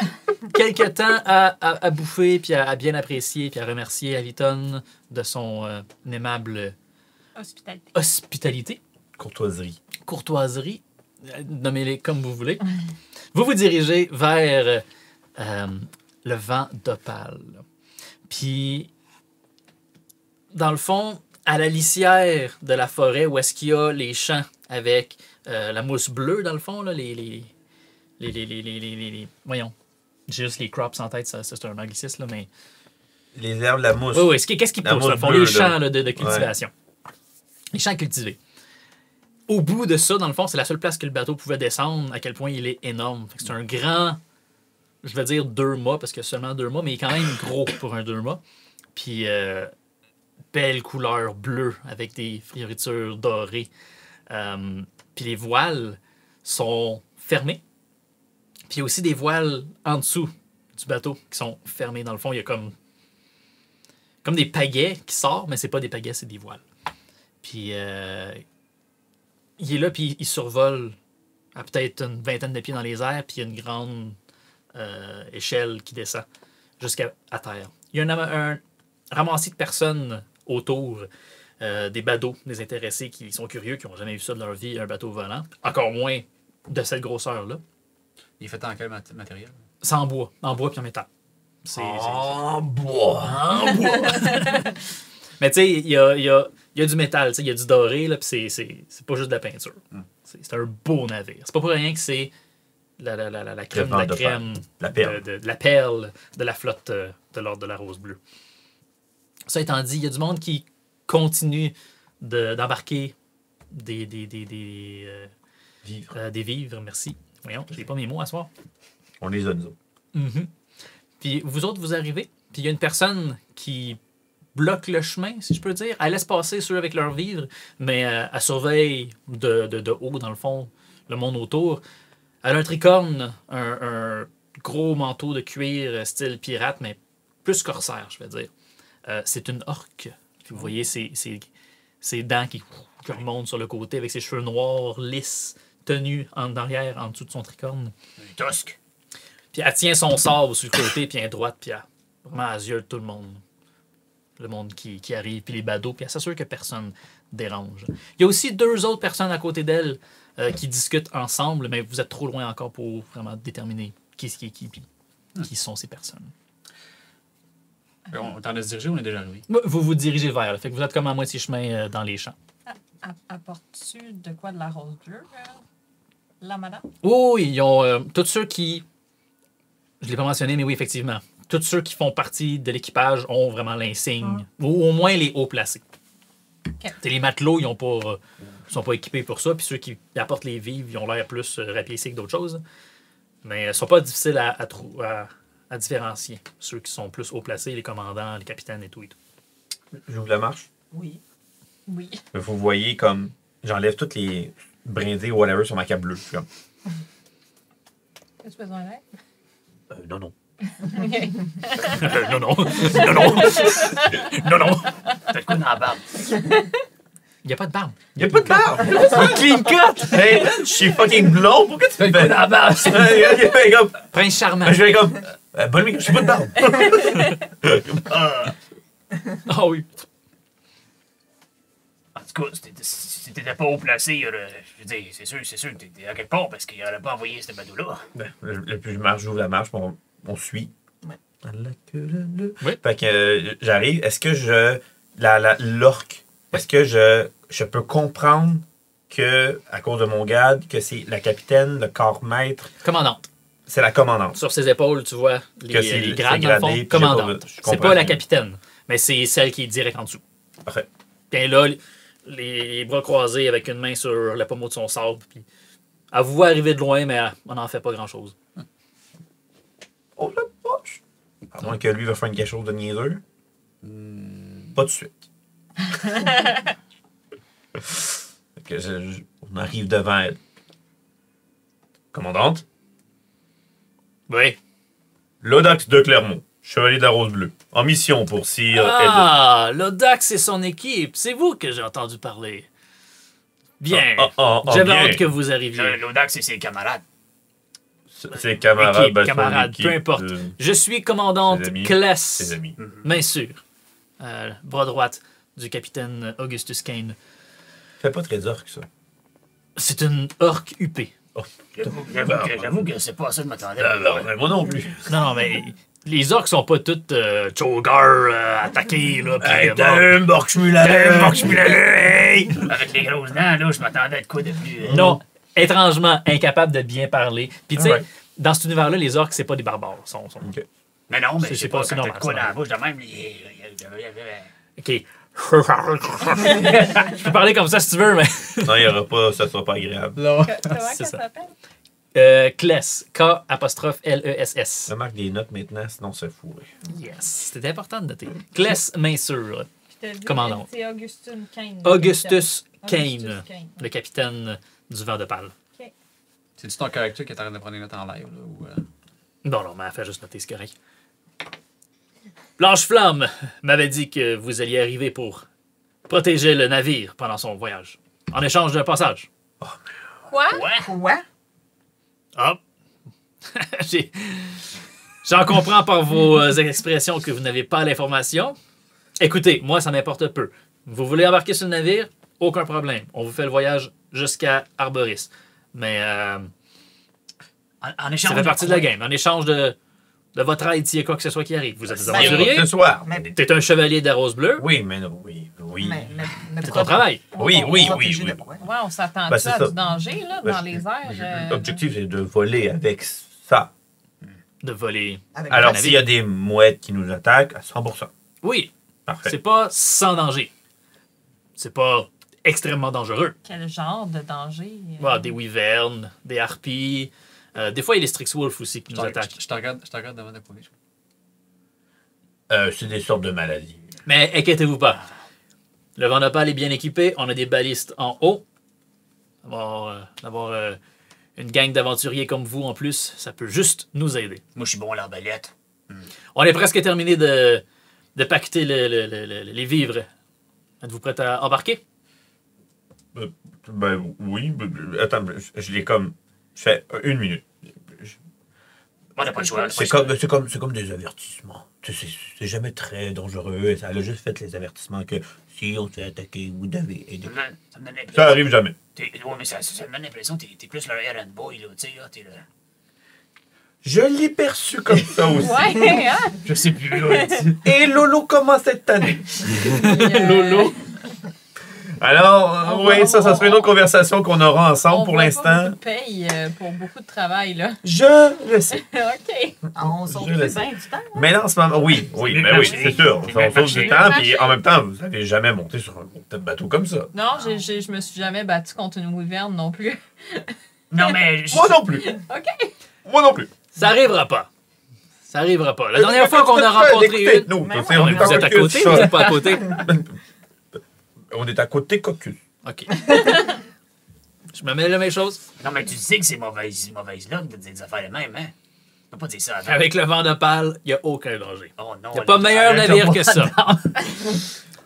quelques temps à bouffer, puis à bien apprécier, puis à remercier Aviton de son aimable Hospitalité. hospitalité, Courtoiserie. nommez-les comme vous voulez, vous vous dirigez vers le vent d'Opale. Puis, dans le fond, à la lisière de la forêt, où est-ce qu'il y a les champs avec la mousse bleue, dans le fond, là, voyons, j'ai juste les crops en tête, ça c'est un anglicisme, là, mais... Les herbes, la mousse. Oui, oui, qu'est-ce qui La pousse, dans le mousse fond? bleue, Les là. champs là, de cultivation. Les champs cultivés. Au bout de ça, dans le fond, c'est la seule place que le bateau pouvait descendre, à quel point il est énorme. Fait que c'est un grand, je vais dire 2 mâts, parce que seulement 2 mâts, mais il est quand même gros pour un 2 mâts. Puis, belle couleur bleue, avec des fioritures dorées. Puis les voiles sont fermées. Puis il y a aussi des voiles en dessous du bateau qui sont fermées. Dans le fond, il y a comme des pagaies qui sortent, mais c'est pas des pagaies, c'est des voiles. Puis il est là, puis il survole à peut-être une vingtaine de pieds dans les airs, puis il y a une grande échelle qui descend jusqu'à terre. Il y a un ramassis de personnes autour, des badauds, des intéressés qui sont curieux, qui n'ont jamais vu ça de leur vie, un bateau volant. Encore moins de cette grosseur-là. Il est fait en quel matériel? C'est en bois puis en métal. En bois. En bois. Mais tu sais, il y a du métal, il y a du doré, là, puis c'est pas juste de la peinture. C'est un beau navire. C'est pas pour rien que c'est la crème de la crème, La perle. de la perle de la flotte de l'ordre de la Rose Bleue. Ça étant dit, il y a du monde qui continue d'embarquer des vivres, merci. Voyons, j'ai pas mes mots à soir. On les a, nous autres. Mhm. Puis vous autres, vous arrivez, puis il y a une personne qui bloque le chemin, si je peux dire. Elle laisse passer ceux avec leurs vivres, mais elle surveille de haut, dans le fond, le monde autour. Elle a un tricorne, un gros manteau de cuir style pirate, mais plus corsaire, je vais dire. C'est une orque. Puis vous voyez ses dents qui remontent sur le côté avec ses cheveux noirs, lisses, tenus en arrière, en dessous de son tricorne. Un tosque. Puis elle tient son sabre sur le côté, puis elle est droite, puis elle vraiment à yeux de tout le monde. Le monde qui arrive, puis les badauds, puis elle s'assure que personne dérange. Il y a aussi 2 autres personnes à côté d'elle qui discutent ensemble, mais vous êtes trop loin encore pour vraiment déterminer qui est qui, puis qui sont ces personnes. On t'en a dirigé ou on est déjà arrivé? Vous vous dirigez vers, là, fait que vous êtes comme à moitié chemin dans les champs. Apportes-tu de quoi de la rose bleue, la madame? Oh, ils ont tous ceux qui... Je ne l'ai pas mentionné, mais oui, effectivement. Tous ceux qui font partie de l'équipage ont vraiment l'insigne, ou au moins les hauts placés. Ok. Les matelots, ils sont pas équipés pour ça, puis ceux qui apportent les vivres, ils ont l'air plus rapiécés que d'autres choses. Mais ils ne sont pas difficiles à différencier. Ceux qui sont plus haut placés, les commandants, les capitaines et tout. J'ouvre la marche. Oui. Oui. Vous voyez comme j'enlève toutes les brindilles ou whatever sur ma cape bleue. Je suis comme, As-tu besoin d'aide? non, non. Non, non. Non, non. Non, non. T'as de quoi dans la barbe? Il n'y a pas de barbe. Il n'y a pas de barbe! Il clean cut! Hey, man, je suis fucking blond! Pourquoi tu me fais Dans la barbe. Il fait comme, Prince charmant. je fais comme, bonne nuit, je suis pas de barbe! Ah oui. En tout cas, si t'étais pas haut placé, je veux dire, c'est sûr que t'étais à quelque part parce qu'il aurait pas envoyé ce bateau-là. Ben, le plus je marche, j'ouvre la marche, puis on suit. Ouais. Oui. Fait que j'arrive. Est-ce que l'orque, est-ce que je peux comprendre que, à cause de mon garde, que c'est la capitaine, le corps maître, Commandante. c'est la commandante. Sur ses épaules, tu vois Que c'est- les c'est grades, dans le gradé, fond. puis Commandante. je C'est comprends pas la mieux. capitaine, mais c'est celle qui est direct en dessous. Parfait. Puis là, les bras croisés avec une main sur le pommeau de son sabre. Puis elle vous voit arriver de loin, mais on n'en fait pas grand-chose. On l'a pas. À moins que lui va faire quelque chose de niaiseux. Pas de suite. Fait que on arrive devant elle. Commandante, Oui. Lodax de Clermont, chevalier de la Rose Bleue, en mission pour Sir Ed. Ah, l'Odax et son équipe. C'est vous que j'ai entendu parler. Bien. J'avais bien. hâte que vous arriviez. L'Audax et ses camarades. Ses camarades, Équipe, ben, son camarades, équipe, peu importe. Je suis commandante ses amis. Kless, ses amis. main sûre, bras droite du capitaine Augustus Kane. Fait pas très orc, ça. C'est une orque huppée. J'avoue que c'est pas à ça que je m'attendais. Ben, moi non plus. Non, mais les orques sont pas toutes Chogar attaquées, là. Puis, Hey, t'as un Borkschmuller! Avec les grosses dents, là, je m'attendais à de quoi de plus. non, étrangement incapable de bien parler. Puis, tu sais, Ouais. dans cet univers-là, les orques, c'est pas des barbares. Ok. Mais non, mais C'est c'est pas pas c'est quand t'as normal, de quoi ça. dans la bouche de même. OK. Je peux parler comme ça si tu veux, mais... Non, il y aura pas, ça sera pas agréable. Comment C'est qu'elle ça. s'appelle? Kless. K-L-E-S-S. Je marque des notes maintenant, sinon c'est fourré. Yes. C'était important de noter. Kless, main sûre. Je te dis, Commandante. C'est Augustine Kane. Augustus Augustus Kane, Kane. le capitaine du vent de pâle. C'est-tu ton caractère qui est en train de prendre des notes en live? Là, ou, Non, mais elle fait juste noter, c'est correct. Blanche-Flamme m'avait dit que vous alliez arriver pour protéger le navire pendant son voyage. En échange d'un passage. Quoi? Quoi? Ah! J'ai- J'en comprends par vos expressions que vous n'avez pas l'information. Écoutez, moi, ça m'importe peu. Vous voulez embarquer sur le navire? Aucun problème. On vous fait le voyage jusqu'à Arboris. Mais En échange ça fait partie de la quoi? game. En échange de votre aide, s'il y a quoi que ce soit qui arrive. Vous êtes des Ben, aventuriers. Ce soir. Mais, T'es un chevalier de la Rose Bleue. Oui, mais non, oui. mais C'est pourquoi- ton travail. Oui, oui, on oui, protéger oui. de quoi? Ouais, on s'attend Ben, à c'est ça. du danger là, Ben, dans les airs. L'objectif, c'est de voler avec ça. De voler. Avec Alors, la s'il y a des mouettes qui nous attaquent, à 100%. Oui, Parfait. c'est pas sans danger. C'est pas extrêmement dangereux. Quel genre de danger? Des wyvernes, des harpies. Des fois, il y a les Strixwolf aussi qui nous attaquent. Je te regarde devant de courir. C'est des sortes de maladies. Mais inquiétez-vous pas. Le Vandopal est bien équipé. On a des balistes en haut. D'avoir une gang d'aventuriers comme vous en plus, ça peut juste nous aider. Moi, je suis bon à l'arbalète. On est presque terminé de pacter les vivres. Êtes-vous prêts à embarquer? Ben oui. Attends, je l'ai comme. Je fais une minute. Moi, t'as pas le choix. C'est comme des avertissements. C'est jamais très dangereux. Ça a juste fait les avertissements que si on se fait attaquer, vous devez aider. Ça me donne l'impression. Ça arrive jamais. Ouais, mais ça me donne l'impression que t'es plus le errand boy, là. Tu sais, là, t'es le. Je l'ai perçu comme ça aussi. Ouais, hein? Je sais plus, là. Et Lolo commence cette année. Lolo. Alors, oui, ça serait une autre conversation qu'on aura ensemble pour l'instant. On paye pour beaucoup de travail, là. Je le sais. OK. On sauve Je le bien du temps. Mais là, en ce moment, oui, C'est le ben oui, marché. c'est sûr. C'est On le sauve marché. du temps, Le puis marché. en même temps, vous n'avez jamais monté sur un gros bateau comme ça. Non, je me suis jamais battue contre une wyverne non plus. Non, mais. Moi non plus. OK. Moi non plus. Ça arrivera pas. Ça arrivera pas. La dernière fois qu'on a rencontré une... Nous, Mais tu sais, ouais, on mais est Vous êtes à Caucus, côté ça. ou vous êtes pas à côté? On est à côté Caucus. OK. Je me mets la même chose. Non, mais tu sais que c'est mauvaise langue de dire des affaires les mêmes, hein? Tu peux pas dire ça avant. Avec le vent de pâle, il n'y a aucun danger. Oh non. Il n'y a pas meilleur navire que ça.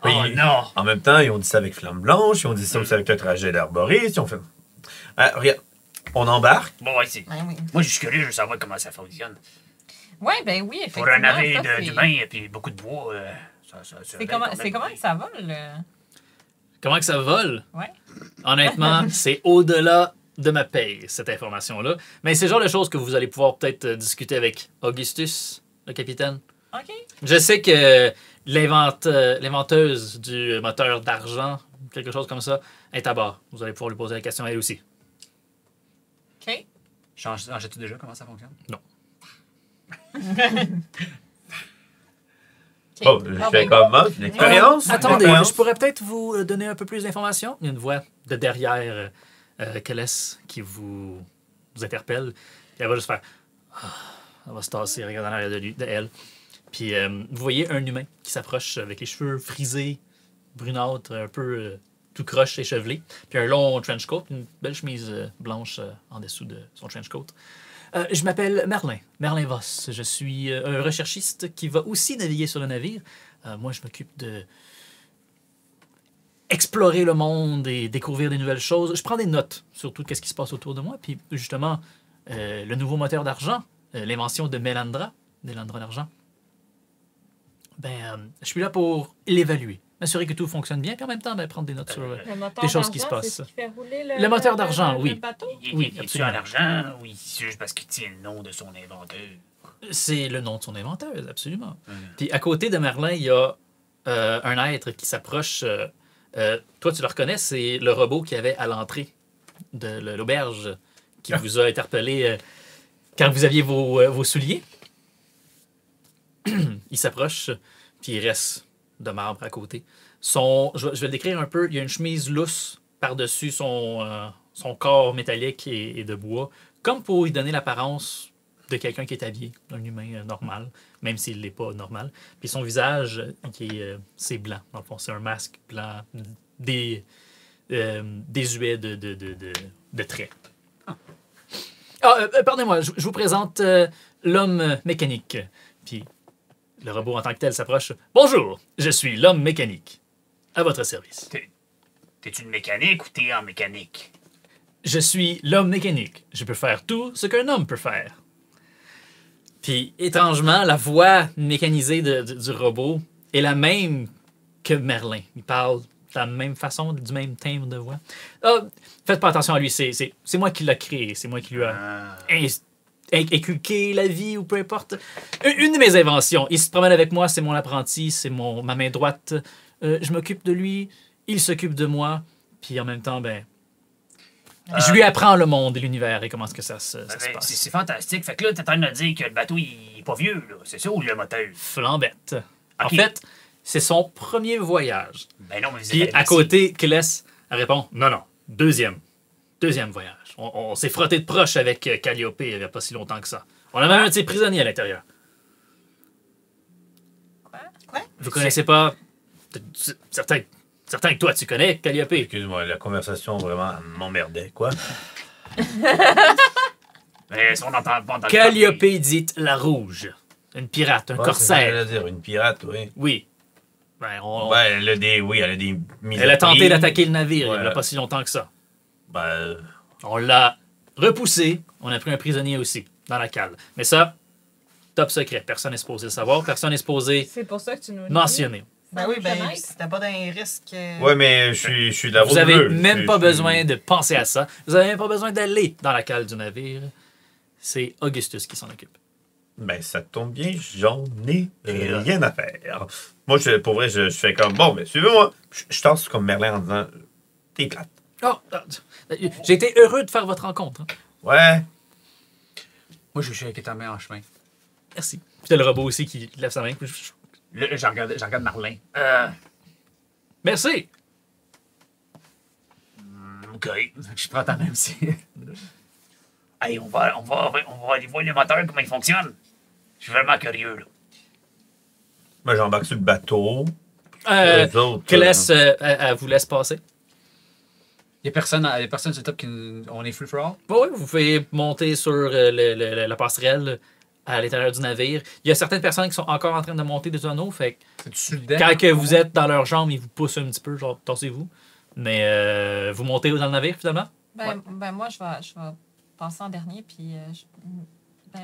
Oh non. En même temps, ils ont dit ça avec Flamme Blanche, ils ont dit ça aussi avec le trajet d'Arboris, ils ont fait... regarde, on embarque. Bon, ouais, c'est. Ben oui. Moi, je suis curieux, je veux savoir comment ça fonctionne. Ouais, ben oui, effectivement. Pour un navire ça, d'humains et puis beaucoup de bois, ça C'est comment que ça va, le... Comment que ça vole? Ouais. Honnêtement, c'est au-delà de ma paye, cette information-là. Mais c'est le genre de choses que vous allez pouvoir peut-être discuter avec Augustus, le capitaine. OK. Je sais que l'inventeuse du moteur d'argent quelque chose comme ça, est à bord. Vous allez pouvoir lui poser la question à elle aussi. OK. Changeais-tu déjà comment ça fonctionne? Bon, je fais comment? Une expérience? Attendez, Une expérience? je pourrais peut-être vous donner un peu plus d'informations. Il y a une voix de derrière Kélès qui vous interpelle. Et elle va juste faire... Elle va se tasser, regarder en arrière de elle. Puis vous voyez un humain qui s'approche avec les cheveux frisés, brunâtres, un peu tout croche, échevelé. Puis un long trench coat, une belle chemise blanche en dessous de son trench coat. Je m'appelle Merlin Voss. Je suis un recherchiste qui va aussi naviguer sur le navire. Moi, je m'occupe de explorer le monde et découvrir des nouvelles choses. Je prends des notes sur tout ce qui se passe autour de moi. Puis justement, le nouveau moteur d'argent, l'invention de Mélandra d'argent, je suis là pour l'évaluer, m'assurer que tout fonctionne bien, puis en même temps, prendre des notes sur Le moteur des choses qui se d'argent, passent. c'est ce qui fait rouler le moteur d'argent, oui. le bateau? Oui, Il est absolument. en argent? Oui, c'est juste parce qu'il tient le nom de son inventeur. C'est le nom de son inventeur, absolument. Puis à côté de Merlin, il y a un être qui s'approche. Toi, tu le reconnais, c'est le robot qu'il y avait à l'entrée de l'auberge qui vous a interpellé quand vous aviez vos souliers. Il s'approche, puis il reste de marbre à côté. Je vais le décrire un peu. Il y a une chemise lousse par-dessus son corps métallique et de bois, comme pour lui donner l'apparence de quelqu'un qui est habillé, d'un humain normal, même s'il n'est pas normal. Puis son visage, c'est blanc, dans le fond. C'est un masque blanc, désuet de traits. Pardonnez-moi, je vous présente l'homme mécanique. Puis le robot en tant que tel s'approche. Bonjour, je suis l'homme mécanique. À votre service. T'es-tu une mécanique ou t'es en mécanique? Je suis l'homme mécanique. Je peux faire tout ce qu'un homme peut faire. Puis, étrangement, la voix mécanisée du robot est la même que Merlin. Il parle de la même façon, du même timbre de voix. Faites pas attention à lui, c'est moi qui l'ai créé. C'est moi qui lui a inculqué la vie ou peu importe. Une de mes inventions. Il se promène avec moi, c'est mon apprenti, c'est ma main droite. Je m'occupe de lui, il s'occupe de moi. Puis en même temps, je lui apprends le monde et l'univers et comment est-ce que ça se passe. C'est fantastique. Fait que là, t'es en train de me dire que le bateau, il est pas vieux, là. C'est ça ou le moteur? Flambette. En Ok. fait, c'est son premier voyage. Ben non, mais Puis à côté, Kless répond non, deuxième voyage. On s'est frotté de proche avec Calliope il n'y a pas si longtemps que ça. On a même un de ses prisonniers à l'intérieur. Quoi? Vous connaissez pas. Certain que toi, tu connais Calliope. Excuse-moi, la conversation vraiment m'emmerdait, quoi. Mais si on entend pas dans Calliope dite la Rouge. Une pirate, un Ouais, c'est ça que corsaire. j'allais dire, une pirate, oui. Oui. Ouais, elle a des mises Elle à a tenté prix. d'attaquer le navire il n'y Ouais. a pas si longtemps que ça. Ben, On l'a repoussé. On a pris un prisonnier aussi, dans la cale. Mais ça, top secret. Personne n'est supposé le savoir. Personne n'est supposé C'est pour ça que tu nous dis. mentionner. Ben oui, ben, Connaître. c'était pas d'un risque. ouais, mais je suis de la Vous route n'avez bleue. même Je pas suis- besoin de penser à ça. Vous n'avez même pas besoin d'aller dans la cale du navire. C'est Augustus qui s'en occupe. Ben, ça tombe bien, j'en ai rien à faire. Moi, pour vrai, je fais comme, bon, ben, suivez-moi. Je tasse comme Merlin en disant, t'es plate. Oh, j'ai été heureux de faire votre rencontre. Hein. Ouais. Moi, je suis avec ta main en chemin. Merci. Puis t'as le robot aussi qui lève sa main. Là, je regarde Marlin. Merci. OK. Je prends ta main aussi. Hey, on va aller voir le moteur, comment il fonctionne. Je suis vraiment curieux, là. Moi, j'embarque sur le bateau. Eux autres, Kless, elle vous laisse passer. Il n'y a personne sur le top qui. On est free for all? Oui, vous pouvez monter sur la passerelle à l'intérieur du navire. Il y a certaines personnes qui sont encore en train de monter des tonneaux, fait que C'est-tu sur le deck? quand que vous êtes dans leurs jambes, ils vous poussent un petit peu, genre, tassez-vous. Mais vous montez dans le navire, finalement? Moi, je vais passer en dernier. Puis,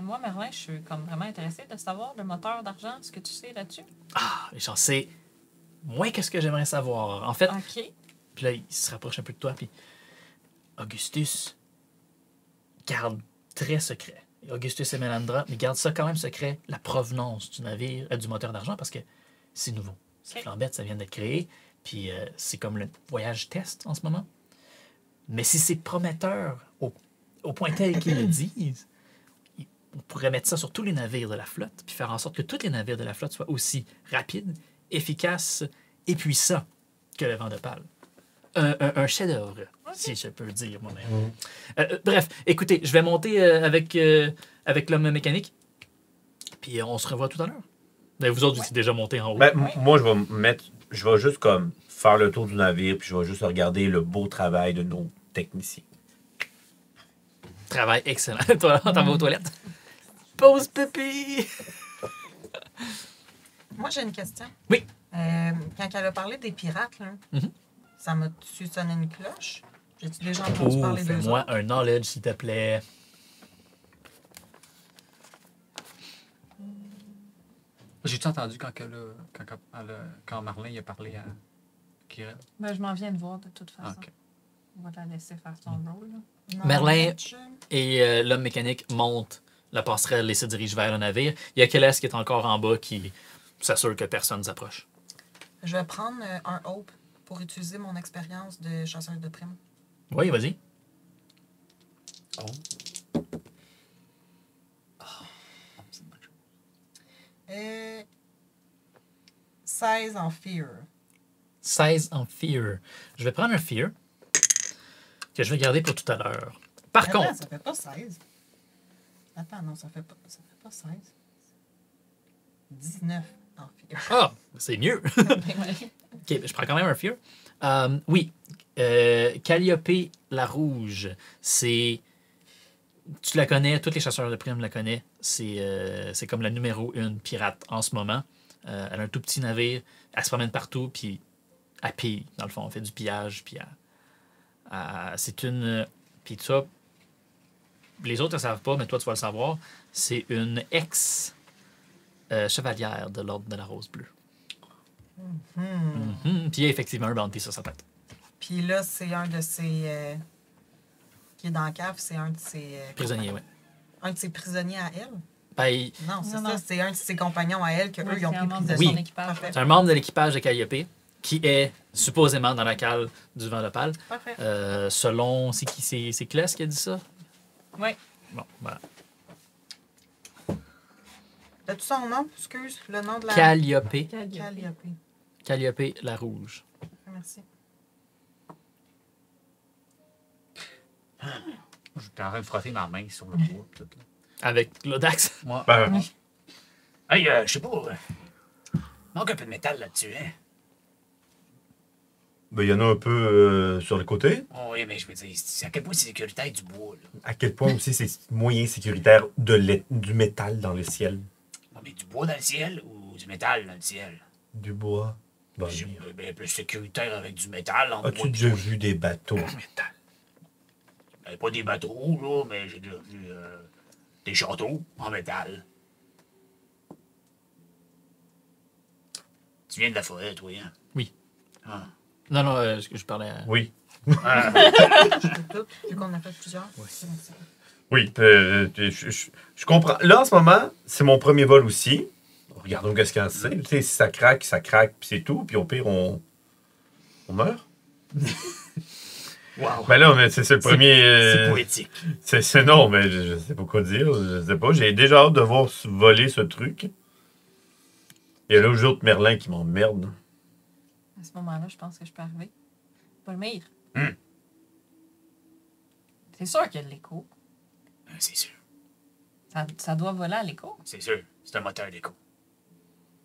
moi, Merlin, je suis comme vraiment intéressée de savoir le moteur d'argent, ce que tu sais là-dessus. Ah, j'en sais moins que ce que j'aimerais savoir. En fait, OK. puis là, il se rapproche un peu de toi, puis Augustus garde très secret. Augustus et Mélandra, mais garde ça quand même secret, la provenance du navire, du moteur d'argent, parce que c'est nouveau. ces flambettes, ça vient d'être créé. Puis c'est comme le voyage test en ce moment. Mais si c'est prometteur au point tel qu'ils le disent, on pourrait mettre ça sur tous les navires de la flotte, puis faire en sorte que tous les navires de la flotte soient aussi rapides, efficaces et puissants que le vent de pâle. Un chef-d'œuvre, si je peux le dire moi-même. Bref, écoutez, je vais monter avec l'homme mécanique, puis on se revoit tout à l'heure. Ben, vous autres, vous étiez déjà montés en haut. Ben, moi, je vais juste comme faire le tour du navire, puis je vais juste regarder le beau travail de nos techniciens. Travail excellent. Toi, t'en vas aux toilettes. Pause pipi! Moi, j'ai une question. Oui. Quand elle a parlé des pirates, là, Mhm. ça m'a-tu sonné une cloche? J'ai-tu déjà entendu parler d'eux Fais-moi autres? un knowledge, s'il te plaît. J'ai-tu entendu quand Marlin il a parlé à Kira? Ben, je m'en viens de voir de toute façon. Ok. On va la laisser faire son rôle. Là. Non, Merlin- je- Et l'homme mécanique monte la passerelle et se dirige vers le navire. Il y a Kélès qui est encore en bas qui s'assure que personne ne s'approche. Je vais prendre un Hope pour utiliser mon expérience de chasseur de primes. Oui, vas-y. Et 16 en Fear. 16 en Fear. Je vais prendre un Fear que je vais garder pour tout à l'heure. Par Attends, contre, ça fait pas 16. Attends, non, ça fait pas 16. 19 en Fear. ah, c'est mieux. OK, je prends quand même un Fear. Oui, Calliope la Rouge, c'est... Tu la connais, tous les chasseurs de primes la connaissent. C'est comme la numéro 1 pirate en ce moment. Elle a un tout petit navire, elle se promène partout, puis elle pille, dans le fond. On fait du pillage, puis c'est une... Puis ça, les autres ne savent pas, mais toi, tu vas le savoir. C'est une ex-chevalière de l'Ordre de la Rose Bleue. Mhm. Puis il y a effectivement un bounty sur sa tête. Puis là, c'est un de ses. Qui est dans la cave, c'est un de ses. Prisonnier, oui. Un de ses prisonniers à elle. Ben, Non, c'est Non, ça. non. C'est un de ses compagnons à elle que Ouais, eux, ils ont c'est pris un membre de prisonnier. Oui. son équipage. Parfait. c'est un membre de l'équipage de Calliope qui est supposément dans la cale du vent de pâle. Parfait. Selon... C'est qui? C'est Kless qui a dit ça? Oui. Bon, voilà. As-tu son nom? Excuse, le nom de la. Calliope. Calliope. Calliope la Rouge. Merci. J'étais en train de frotter ma main sur le bois. Tout, là. Avec l'Odax. Moi, Ben, Hey, je sais pas. Manque un peu de métal là-dessus, hein? ben, il y en a un peu sur le côté. Oh, oui, mais je veux dire, à quel point c'est sécuritaire du bois, là? À quel point aussi c'est moyen sécuritaire du métal dans le ciel. Non, mais du bois dans le ciel ou du métal dans le ciel? Du bois. Bon, Ben, plus sécuritaire avec du métal en bois. as-tu déjà vu des bateaux? Métal. Ben, pas des bateaux, là, mais j'ai déjà vu des châteaux en métal. Tu viens de la forêt, toi, hein? Oui. Ah. Non, non, je parlais à... Oui. Ah. Tout, vu qu'on a fait plusieurs. Oui, je comprends. Là, en ce moment, c'est mon premier vol aussi. Regardons qu'est-ce qu'il y a. Tu sais, si ça craque, puis c'est tout. Puis au pire, on meurt. Wow. Ben là, c'est le premier... C'est poétique. C'est non, mais je sais pas quoi dire. Je sais pas. J'ai déjà hâte de voir voler ce truc. Il y a l'autre autre Merlin qui m'emmerde. À ce moment-là, je pense que je peux arriver. Volmire. C'est sûr qu'il y a de l'écho. C'est sûr. Ça doit voler à l'écho. C'est sûr. C'est un moteur d'écho.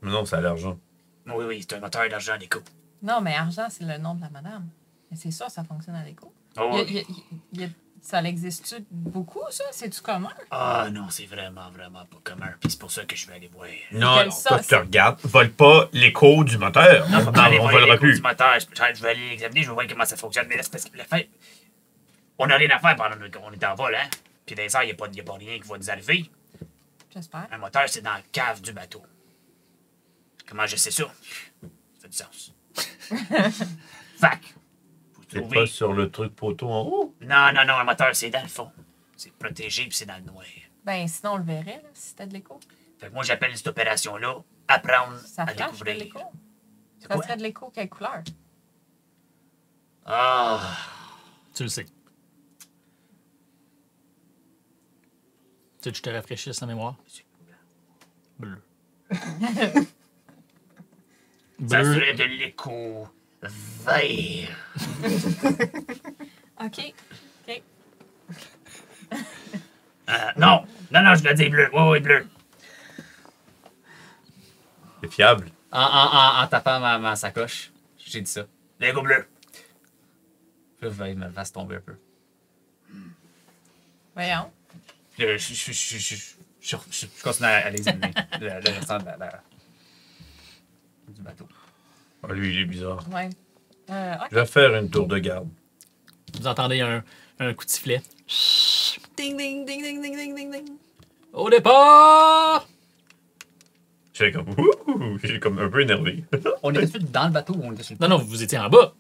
Mais non, c'est à l'argent. Oui, oui, c'est un moteur d'argent d'écho. Non, mais argent, c'est le nom de la madame. Mais c'est sûr, ça fonctionne à l'écho. Oh, Ça existe-tu beaucoup, ça? C'est-tu commun? ah non, c'est vraiment, vraiment pas commun. Puis c'est pour ça que je vais aller voir. Non, Quel non, ça, toi, tu te c'est- regardes. Vole pas l'écho du moteur. Non, faut pas aller on voir volera l'écho plus. du moteur. Je vais aller l'examiner, je vais voir comment ça fonctionne. Mais là, c'est parce que le fait... On n'a rien à faire pendant qu'on est en vol, hein? Puis dans les airs, il n'y a pas rien qui va nous arriver. J'espère. Un moteur, c'est dans la cave du bateau. Comment je sais ça? Ça fait du sens. Fac. Faut C'est trouver... pas sur le truc poteau en haut. Non, non, non, un moteur, c'est dans le fond. C'est protégé, puis c'est dans le noir. Ben, sinon, on le verrait, là, si c'était de l'écho. Fait que moi, j'appelle cette opération-là apprendre Ça à flash de découvrir. l'écho. Ça serait de l'écho quelle couleur? Ah! Tu le sais. Tu veux que je te rafraîchisse la mémoire? Bleu. Ça Bleu. serait de l'écho vert. OK. Non, je l'ai dit bleu. Oui, bleu. C'est fiable. En tapant ma sacoche, j'ai dit ça. L'écho bleu. Puis là, il me fasse tomber un peu. Voyons. Je continue à l'examiner. Le restant du bateau. Ah, lui, il est bizarre. Ouais. OK. Je vais faire une tour de garde. Vous entendez un coup de sifflet. Ding, ding, ding, ding, ding, ding, ding, ding. Au départ! J'ai comme, ouh, j'ai comme un peu énervé. On était dans le bateau ou on était sur le top? Non, vous étiez en bas.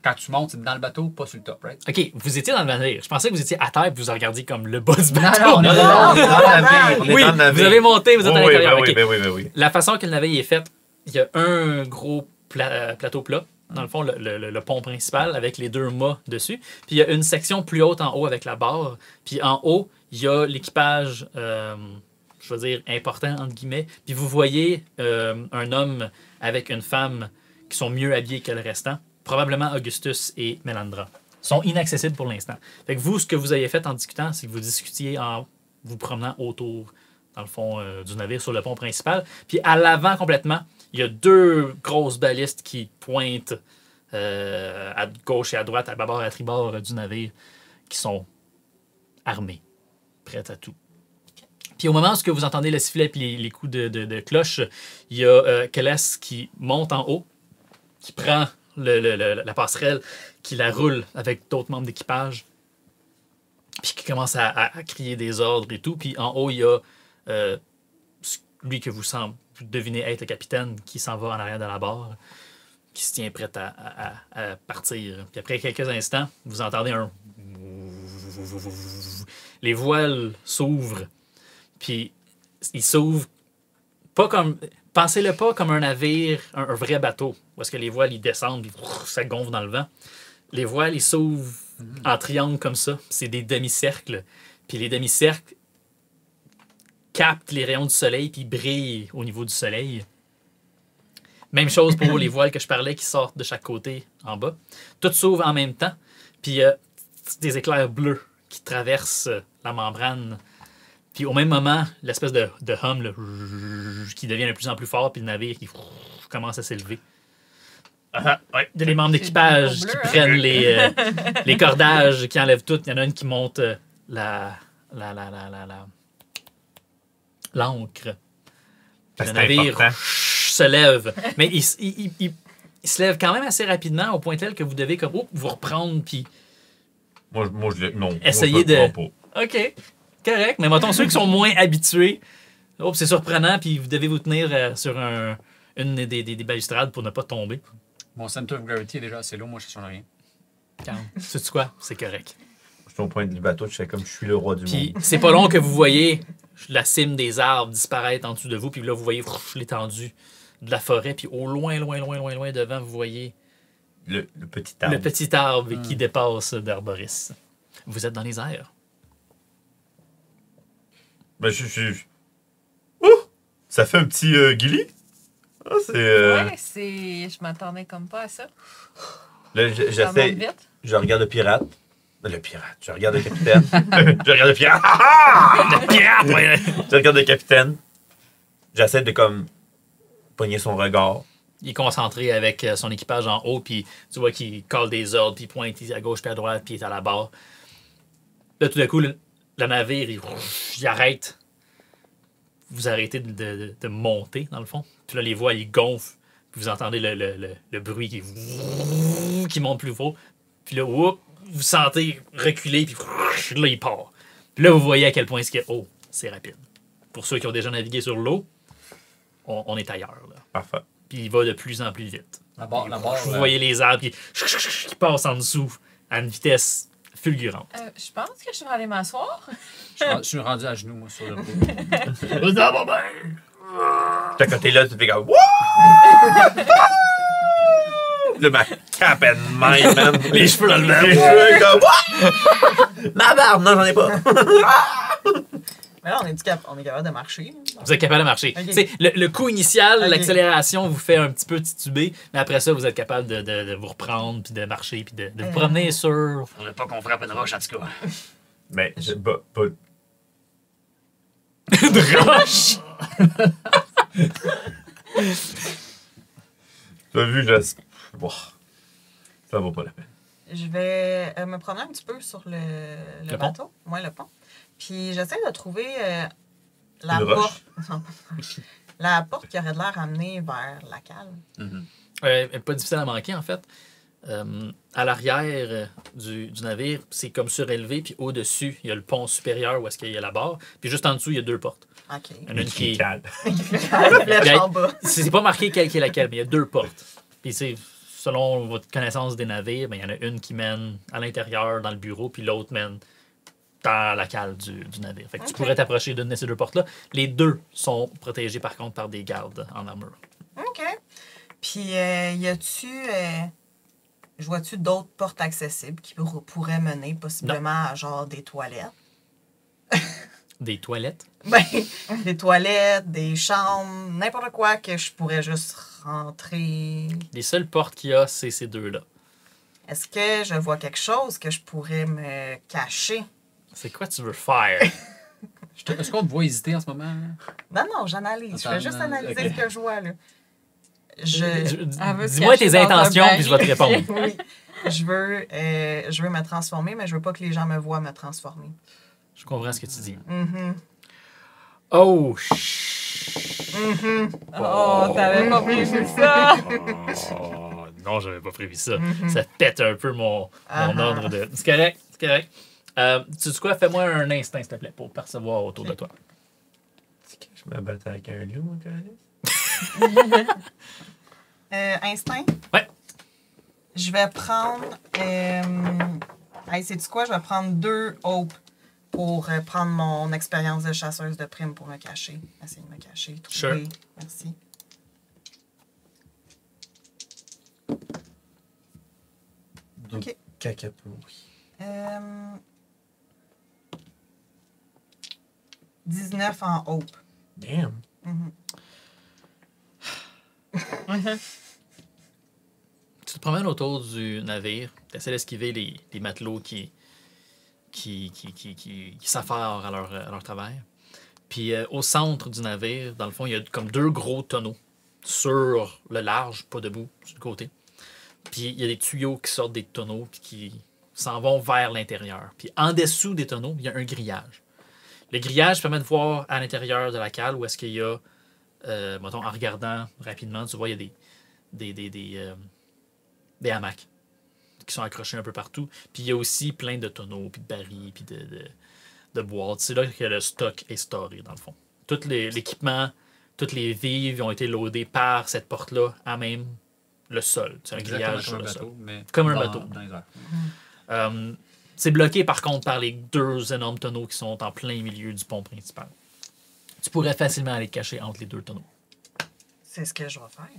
Quand tu montes, c'est dans le bateau, pas sur le top, right? OK, vous étiez dans le navire. Je pensais que vous étiez à terre et vous regardiez comme le bas du Non, bateau. non, on est dans le navire. On est Oui, dans le navire. vous avez monté, vous êtes à Oui, l'intérieur. oui, OK. oui. La façon que le navire est fait, il y a un gros plateau plat, dans le fond, le pont principal avec les deux mâts dessus. Puis il y a une section plus haute en haut avec la barre. Puis en haut, il y a l'équipage, je veux dire, important, entre guillemets. Puis vous voyez un homme avec une femme qui sont mieux habillés que le restant. Probablement Augustus et Mélandra. Ils sont inaccessibles pour l'instant. Fait que vous, ce que vous avez fait en discutant, c'est que vous discutiez en vous promenant autour, dans le fond, du navire sur le pont principal. Puis à l'avant complètement, il y a deux grosses balistes qui pointent à gauche et à droite, à bâbord et à tribord du navire, qui sont armés, prêts à tout. Puis au moment où vous entendez le sifflet et les coups de cloche, il y a Kelles qui monte en haut, qui prend la passerelle, qui la roule avec d'autres membres d'équipage, puis qui commence à crier des ordres et tout. Puis en haut, il y a lui que vous devinez être le capitaine qui s'en va en arrière de la barre, qui se tient prêt à partir. Puis après quelques instants, vous entendez un... Les voiles s'ouvrent, puis ils s'ouvrent pas comme... Pensez-le pas comme un navire, un vrai bateau, où est-ce que les voiles, ils descendent, puis ça gonfle dans le vent. Les voiles, ils s'ouvrent en triangle comme ça. C'est des demi-cercles. Puis les demi-cercles captent les rayons du soleil, puis brillent au niveau du soleil. Même chose pour les voiles que je parlais qui sortent de chaque côté en bas. Tout s'ouvre en même temps. Puis il y a des éclairs bleus qui traversent la membrane. Puis au même moment, l'espèce de hum là, qui devient de plus en plus fort, puis le navire qui commence à s'élever. Ouais. Il y a les membres d'équipage bleu, qui hein? prennent les cordages, qui enlèvent tout. Il y en a une qui monte l'ancre. Puis le navire se lève. Mais il se lève quand même assez rapidement au point tel que vous devez comme, vous reprendre puis Moi, non. Essayez moi, je me de- prends pas. OK, correct. Mais mettons ceux qui sont moins habitués, c'est surprenant puis vous devez vous tenir sur une des balustrades pour ne pas tomber. Mon center of gravity est déjà assez lourd, moi je change rien. Sais-tu quoi? C'est correct. Je suis au point du bateau, je fais comme je suis le roi du Puis monde. c'est pas long que vous voyez la cime des arbres disparaître en dessous de vous. Puis là, vous voyez l'étendue de la forêt. Puis au loin devant, vous voyez Le petit arbre. le petit arbre qui dépasse d'Arboris. Vous êtes dans les airs. Ben, Ouh! Ça fait un petit Gilly? Ah, c'est... Ouais, je m'attendais comme pas à ça. Là, Ça monte j'essaie... vite. Je regarde le pirate. Le pirate. Je regarde le capitaine. Je regarde le pirate. Ah, ah! Le pirate, ouais. Je regarde le capitaine. J'essaie de, comme, pogner son regard. Il est concentré avec son équipage en haut. Puis tu vois qu'il colle des ordres. Puis il pointe à gauche puis à droite. Puis il est à la barre. Là, tout d'un coup, le navire, il arrête. Vous arrêtez de monter, dans le fond. Puis là, les voiles, ils gonflent. Puis vous entendez le bruit qui monte plus fort. Puis là, vous sentez reculer. Puis là, il part. Puis là, vous voyez à quel point c'est rapide. Pour ceux qui ont déjà navigué sur l'eau, on est ailleurs. Là. Parfait. Puis il va de plus en plus vite. La barre, Vous voyez les arbres qui passent en dessous à une vitesse fulgurante. Je pense que je vais aller m'asseoir. je suis rendu à genoux, moi, sur le dos. T'as côté là, tu te fais comme... Wouh! De ma cape and mine, man. Les cheveux dans le Les vent. cheveux comme. Ah! Ma barbe! Non, j'en ai pas. Mais là, on est capable de marcher. Vous êtes capable de marcher. Ok. Tu sais, le coup initial, Ok. l'accélération vous fait un petit peu tituber, mais après ça, vous êtes capable de vous reprendre, puis de marcher, puis de vous promener sur... Faudrait pas qu'on frappe une roche, en tout cas. Mais, j'ai pas. de roche! T'as vu, bon, ça vaut pas la peine. Je vais me promener un petit peu sur le Le pont? bateau. Ouais, le pont. Puis j'essaie de trouver la Une roche? porte. Non. La porte qui aurait de l'air amenée vers la cale. Pas difficile à manquer, en fait. À l'arrière du navire, c'est comme surélevé, puis au-dessus, il y a le pont supérieur où est-ce qu'il y a la barre, puis juste en dessous, il y a deux portes. OK. Il y en a une qui est... Calme. Flèche en bas. C'est pas marqué quelle qui est laquelle, mais il y a deux portes. Puis c'est selon votre connaissance des navires, ben, il y en a une qui mène à l'intérieur dans le bureau, puis l'autre mène dans la cale du navire. Fait que tu Ok. pourrais t'approcher d'une de ces deux portes-là. Les deux sont protégés par contre par des gardes en armure. OK. Puis y a-tu... je vois-tu d'autres portes accessibles qui pourraient mener possiblement à genre des toilettes? Des toilettes. Ben, des toilettes, des chambres, n'importe quoi que je pourrais juste rentrer. Les seules portes qu'il y a, c'est ces deux-là. Est-ce que je vois quelque chose que je pourrais me cacher? C'est quoi tu veux faire? Est-ce qu'on te voit hésiter en ce moment? Non, j'analyse. Je Attends, fais juste non, analyser ok. ce que je vois, là. Elle veut se Dis-moi cacher tes dans un intentions, bain. puis je vais te répondre. Oui. Je veux me transformer, mais je veux pas que les gens me voient me transformer. Je comprends ce que tu dis. Mhm. Oh, Oh, t'avais pas prévu ça! Oh, non, j'avais pas prévu ça. Ça pète un peu mon Ah. ordre de. C'est correct, c'est correct. Tu sais quoi, fais-moi un instinct, s'il te plaît, pour percevoir autour de toi. Je me battais avec un loup, mon gars. Instinct? Ouais. Je vais prendre... hey, sais-tu quoi? Je vais prendre 2 hope pour prendre mon expérience de chasseuse de prime pour me cacher. Essayer de me cacher. Trouver. Sure. Merci. OK. Caca pourri. 19 en hope. Damn. Mhm. Tu te promènes autour du navire, tu essaies d'esquiver les matelots qui s'affairent à leur travail. Puis au centre du navire, dans le fond, il y a comme 2 gros tonneaux sur le large, pas debout, sur le côté. Puis il y a des tuyaux qui sortent des tonneaux puis qui s'en vont vers l'intérieur. Puis en dessous des tonneaux, il y a un grillage. Le grillage permet de voir à l'intérieur de la cale où est-ce qu'il y a, mettons, en regardant rapidement, tu vois, il y a des hamacs qui sont accrochés un peu partout. Puis il y a aussi plein de tonneaux, puis de barils, puis de boîtes. C'est là que le stock est storé, dans le fond. Tout l'équipement, toutes les vives ont été loadées par cette porte-là à même le sol. C'est un grillage sur Comme un le sol. bateau, mais Comme un dans- bateau. dans les airs. C'est bloqué par contre par les 2 énormes tonneaux qui sont en plein milieu du pont principal. Tu pourrais facilement aller te cacher entre les 2 tonneaux. C'est ce que je vais faire.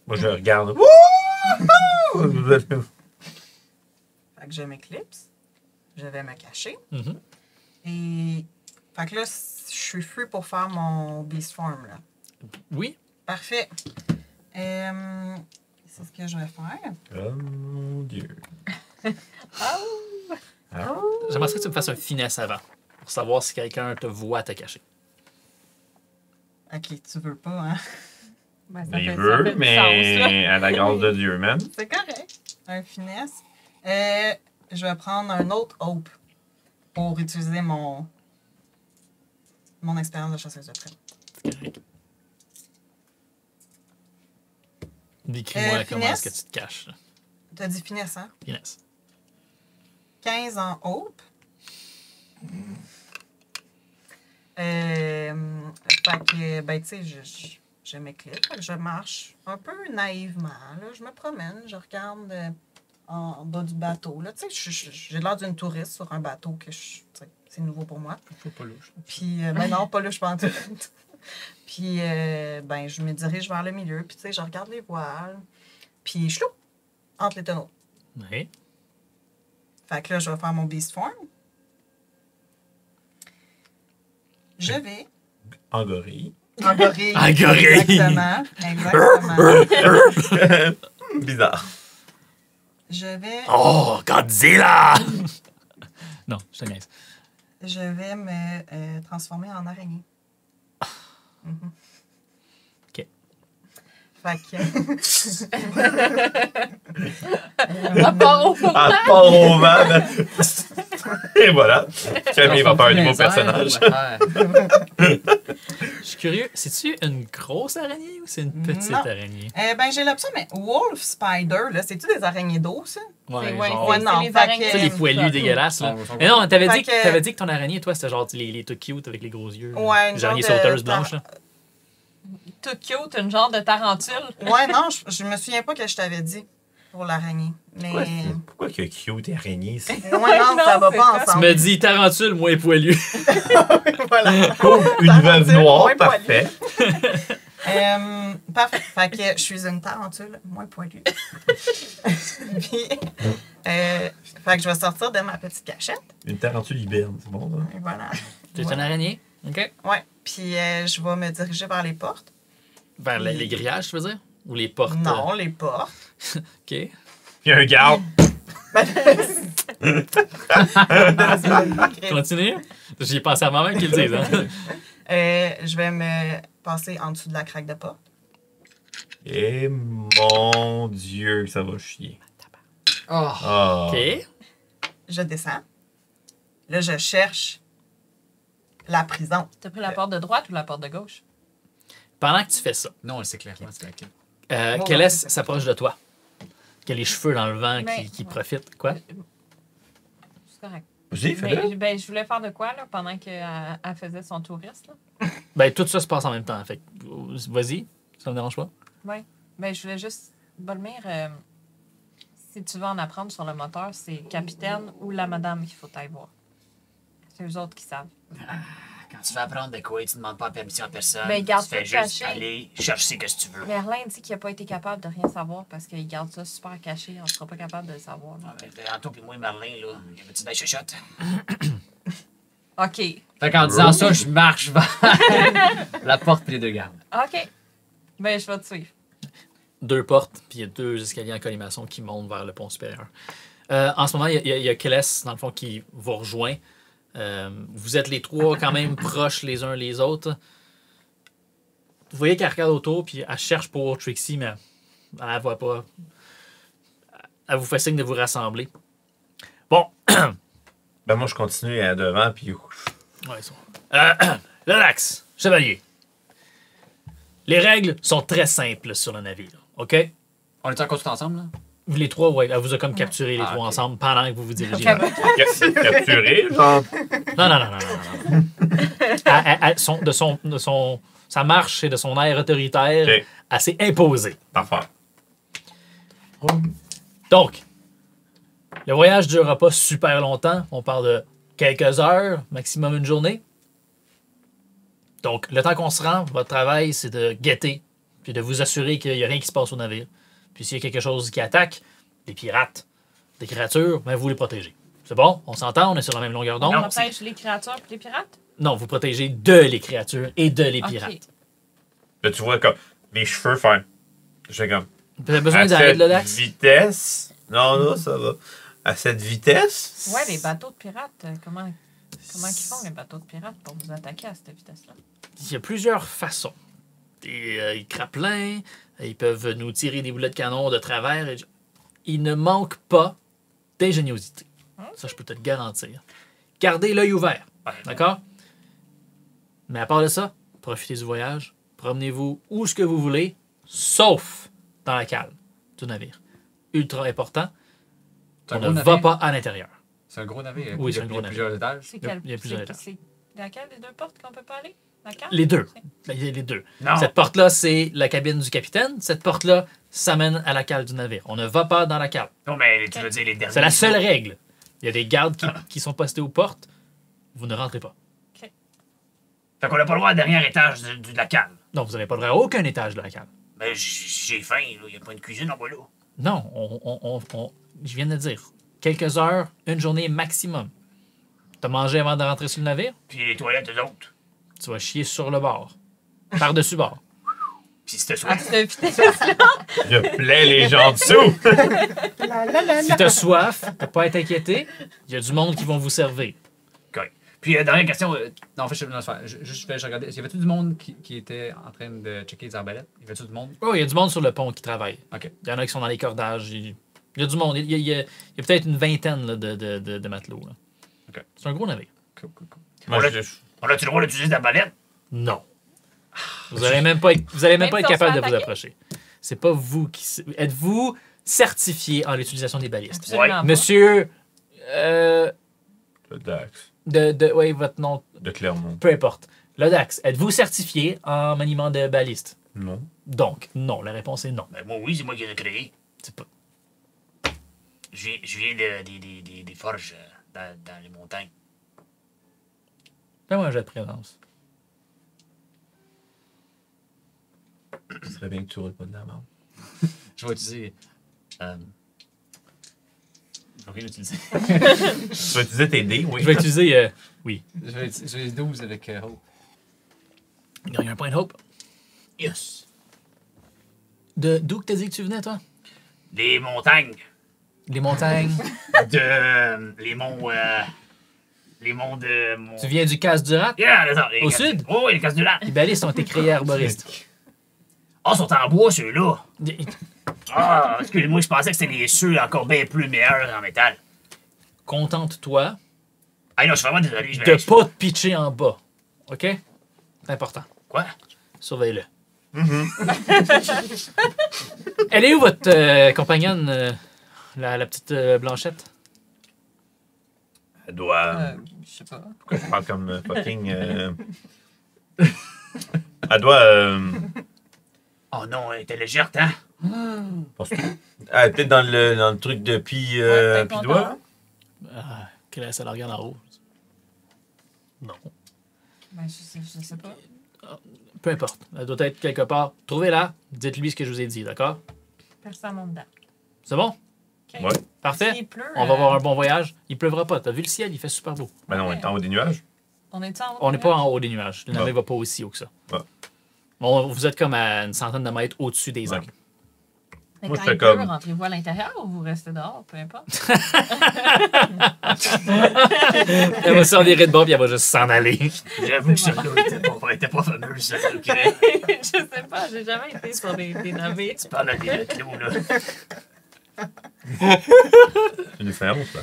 Moi, je regarde. Fait que je m'éclipse. Je vais me cacher. Mhm. Et... Fait que là, je suis free pour faire mon beast form, là. Oui. Parfait. C'est ce que je vais faire. Oh mon Dieu. J'aimerais ça que tu me fasses un finesse avant pour savoir si quelqu'un te voit te cacher. OK, tu veux pas, hein? Ben, ça Mais il fait- ça veut, fait du mais sens, là. à la grâce de Dieu, man. C'est correct. Un finesse. Je vais prendre un autre hope pour utiliser mon expérience de chasseuse de prime. C'est correct. Décris-moi comment finesse? est-ce que tu te caches. là. T'as dit finesse, hein? Finesse. 15 en hope. Fait que, ben, tu sais, je m'éclipse. Fait que je marche un peu naïvement. Là. Je me promène, je regarde en bas du bateau. Là. Tu sais, j'ai l'air d'une touriste sur un bateau que tu sais, c'est nouveau pour moi. Faut pas louche. Puis, ben non, pas là, je pense. Puis, ben, je me dirige vers le milieu. Puis, tu sais, je regarde les voiles. Puis, je loupe entre les tonneaux. Oui. Fait que là, je vais faire mon beast form. Je vais En gorille. en gorille. En gorille. Exactement. Exactement. Bizarre. Je vais, Oh, Godzilla! Non, je te niaise. je vais me transformer en araignée. Mhm. OK. Fait que... Rapport au À part au vent. ben. Et voilà. Camille va faire un nouveau personnage. Je suis curieux, c'est-tu une grosse araignée ou c'est une petite Non. araignée? ben, j'ai l'option, mais Wolf Spider, là, c'est-tu des araignées d'eau, ça? Ouais, genre, ouais, non, c'est les fait araignées. tu sais, les que- poilus dégueulasses, là. Ouais, Mais non, t'avais Fait dit, que- t'avais dit que ton araignée, toi, c'était genre les tout cute avec les gros yeux. Ouais, une Les araignées genre de- sauteuses blanches, là. Tout cute, une genre de tarentule. Ouais, non, je me souviens pas que je t'avais dit pour l'araignée. Mais... Pourquoi que cute et araignée? C'est Ouais, non, ça va c'est pas ça. Tu ensemble. me dis tarentule, moins poilu. Voilà. une veuve noire, moins poilue. parfait. Parfait. Fait que je suis une tarentule moins poilue. Puis, fait que je vais sortir de ma petite cachette. Une tarentule hiberne, c'est bon, ça? Et voilà. T'es Voilà. une araignée? OK. Ouais. Puis, je vais me diriger vers les portes. Vers les grillages, tu veux dire? Ou les portes? Non, les portes. OK. Il y a un garde. Continue. J'y ai pensé à moi-même qu'ils le disent. Hein? Je vais me passer en dessous de la craque de porte. Et mon Dieu, que ça va chier. Oh. Ah. OK. Je descends. Là, je cherche la prison. T'as pris la porte de droite ou la porte de gauche? Pendant que tu fais ça, Non, c'est clairement, c'est laquelle. Oh, Kélès c'est ça. s'approche de toi. Qui a les cheveux dans le vent, Ben, qui profite. Quoi? C'est correct. J'ai fait Ben, je voulais faire de quoi, là, pendant qu'elle elle faisait son touriste, là? Ben, tout ça se passe en même temps. Fait que, vas-y, ça me dérange pas. Oui. Ben, je voulais juste... Bolmir, si tu veux en apprendre sur le moteur, c'est le capitaine ou la madame qu'il faut aller voir. C'est eux autres qui savent. Quand tu vas apprendre de quoi, tu ne demandes pas permission à personne. Ben, garde tu fais ça juste caché. aller chercher ce que tu veux. Merlin dit qu'il n'a pas été capable de rien savoir parce qu'il garde ça super caché. On ne sera pas capable de le savoir. là. Ah, ben, Anto et moi, Marlin, là, y avait-tu des chuchotes? OK. Fait qu'en disant ça, je marche vers la porte et les deux gardes. OK. Ben, je vais te suivre. 2 portes, puis il y a 2 escaliers en colimaçon qui montent vers le pont supérieur. En ce moment, il y a Kélès, dans le fond, qui vous rejoint. Vous êtes les 3 quand même proches les uns les autres. Vous voyez qu'elle regarde autour, puis elle cherche pour Trixie, mais elle ne voit pas. Elle vous fait signe de vous rassembler. Bon, Ben moi, je continue à devant, puis ouais, ça. Relax, chevalier. Les règles sont très simples sur le navire, OK? On est encore tous ensemble, là? Vous les 3, ouais, elle vous a comme capturé les Ah, 3 ok. ensemble pendant que vous vous dirigez. capturé, genre. Non. Sa marche et de son air autoritaire, Ok. elle s'est imposée. Parfait. Donc, le voyage ne durera pas super longtemps. On parle de quelques heures, maximum une journée. Donc, le temps qu'on se rend, votre travail, c'est de guetter, puis de vous assurer qu'il n'y a rien qui se passe au navire. Puis s'il y a quelque chose qui attaque, des pirates, des créatures, ben vous les protégez. C'est bon? On s'entend? On est sur la même longueur d'onde? On empêche les créatures et les pirates? Non, vous protégez de les créatures et de les pirates. OK. Là, tu vois comme mes cheveux faire. J'ai comme. Vous avez besoin à d'arrêter cette le Dax? vitesse. Non, ça va. À cette vitesse. Ouais, les bateaux de pirates, comment ils font, les bateaux de pirates, pour vous attaquer à cette vitesse-là? Il y a plusieurs façons. Des crapelins, ils peuvent nous tirer des boulets de canon de travers. Il ne manque pas d'ingéniosité. Ça, je peux te le garantir. Gardez l'œil ouvert. Ouais. D'accord? Mais à part de ça, profitez du voyage. Promenez-vous où ce que vous voulez, sauf dans la cale du navire. Ultra important, C'est on un ne gros va navire? pas à l'intérieur. C'est un gros navire. Oui, Il y c'est a- un il y gros a plusieurs étages. C'est Il y a- quel- il y a plusieurs c'est- étapes. c'est laquelle des 2 portes qu'on peut pas aller? Laquelle? Les 2. Il y a les 2. Non. Cette porte-là, c'est la cabine du capitaine. Cette porte-là, ça mène à la cale du navire. On ne va pas dans la cale. Non, mais tu veux dire les derniers. C'est la seule jours. règle. Il y a des gardes qui sont postés aux portes. Vous ne rentrez pas. Fait qu'on n'a pas le droit au dernier étage de la cale. Non, vous n'avez pas le droit à aucun étage de la cave. Mais j'ai faim, là. Il n'y a pas une cuisine en bas là. Non, je viens de le dire. Quelques heures, une journée maximum. T'as mangé avant de rentrer sur le navire? Puis les toilettes, eux autres. Tu vas chier sur le bord. Par-dessus bord. Puis si t'as À soif. cette vitesse-là. Je plais les gens en dessous. Si t'as soif, t'as pas à t'inquiéter. Il y a du monde qui vont vous servir. OK. Puis dernière question. Non, en fait, je regardais. Y avait-tu du monde qui était en train de checker les arbalètes? Y avait-tu du monde? Oh, il y a du monde sur le pont qui travaille. OK. Il y en a qui sont dans les cordages. Il y a du monde. Il y a peut-être une vingtaine là, de matelots. Là. OK. C'est un gros navire. Cool. On a-tu le droit d'utiliser de la balette? Non. Vous allez même pas Même être si on se capable fait de vous attaquer? approcher. C'est pas vous qui. Êtes-vous certifié en l'utilisation des balistes? Absolument pas. Monsieur. Le Dax Oui, votre nom. de Clermont. Peu importe. Lodax, êtes-vous certifié en maniement de baliste? Non. Donc, non. La réponse est non. Ben moi, oui, c'est moi qui l'ai créé. C'est pas. Je viens des forges dans les montagnes. Fais-moi un jet de présence. Ce serait bien que tu roules pas de la merde. Je vais utiliser. Je vais rien utiliser. Tu vas utiliser tes dés, oui. Je vais utiliser. Oui. Je vais utiliser 12 avec Hope. Gagne un point de hope. Yes. D'où que t'as dit que tu venais, toi? Les montagnes. Les montagnes. Les monts. Les monts de. Tu viens du casse du rat? Yeah, c'est ça, Au sud? Oh, oui, les casses du lac. Les balistes ont été créés arboristes. Ah, ils sont en bois, ceux-là. Ah, excusez-moi, je pensais que c'était des ceux encore bien plus meilleurs en métal. Contente-toi Ah non, je suis vraiment désolé. Je vais... de pas te pitcher en bas. OK? C'est important. Quoi? Surveille-le. Elle est où votre compagnonne, la petite Blanchette? Elle doit. Je sais pas. Pourquoi je parle comme fucking. Elle doit. Oh non, elle était légère, hein? Parce que- Elle est peut-être dans le truc de peut-être Pidois. Ah, qu'elle ça la regarde en haut. Non. Ben, je sais pas. Peu importe. Elle doit être quelque part. Trouvez-la. Dites-lui ce que je vous ai dit, d'accord? Personne monte dedans. C'est bon? OK. Ouais. Parfait? S'il pleut, On va avoir un bon voyage. Il pleuvra pas. T'as vu le ciel? Il fait super beau. Ben non, on est en haut des nuages. On est en haut? On n'est pas en haut des nuages. Le navire Non. va pas aussi haut que ça. Ouais. Bon, vous êtes comme à une centaine de mètres au-dessus des Ouais. arbres. Mais Moi, quand je fais il pleut, comme- rentrez-vous à l'intérieur ou vous restez dehors? Peu importe. Elle va s'en virer de bord puis elle va juste s'en aller. J'avoue que celle-là était pas fameuse, celle-là. Je sais pas, j'ai jamais été sur des navires. Tu parles des matelots, là. C'est une différence, là.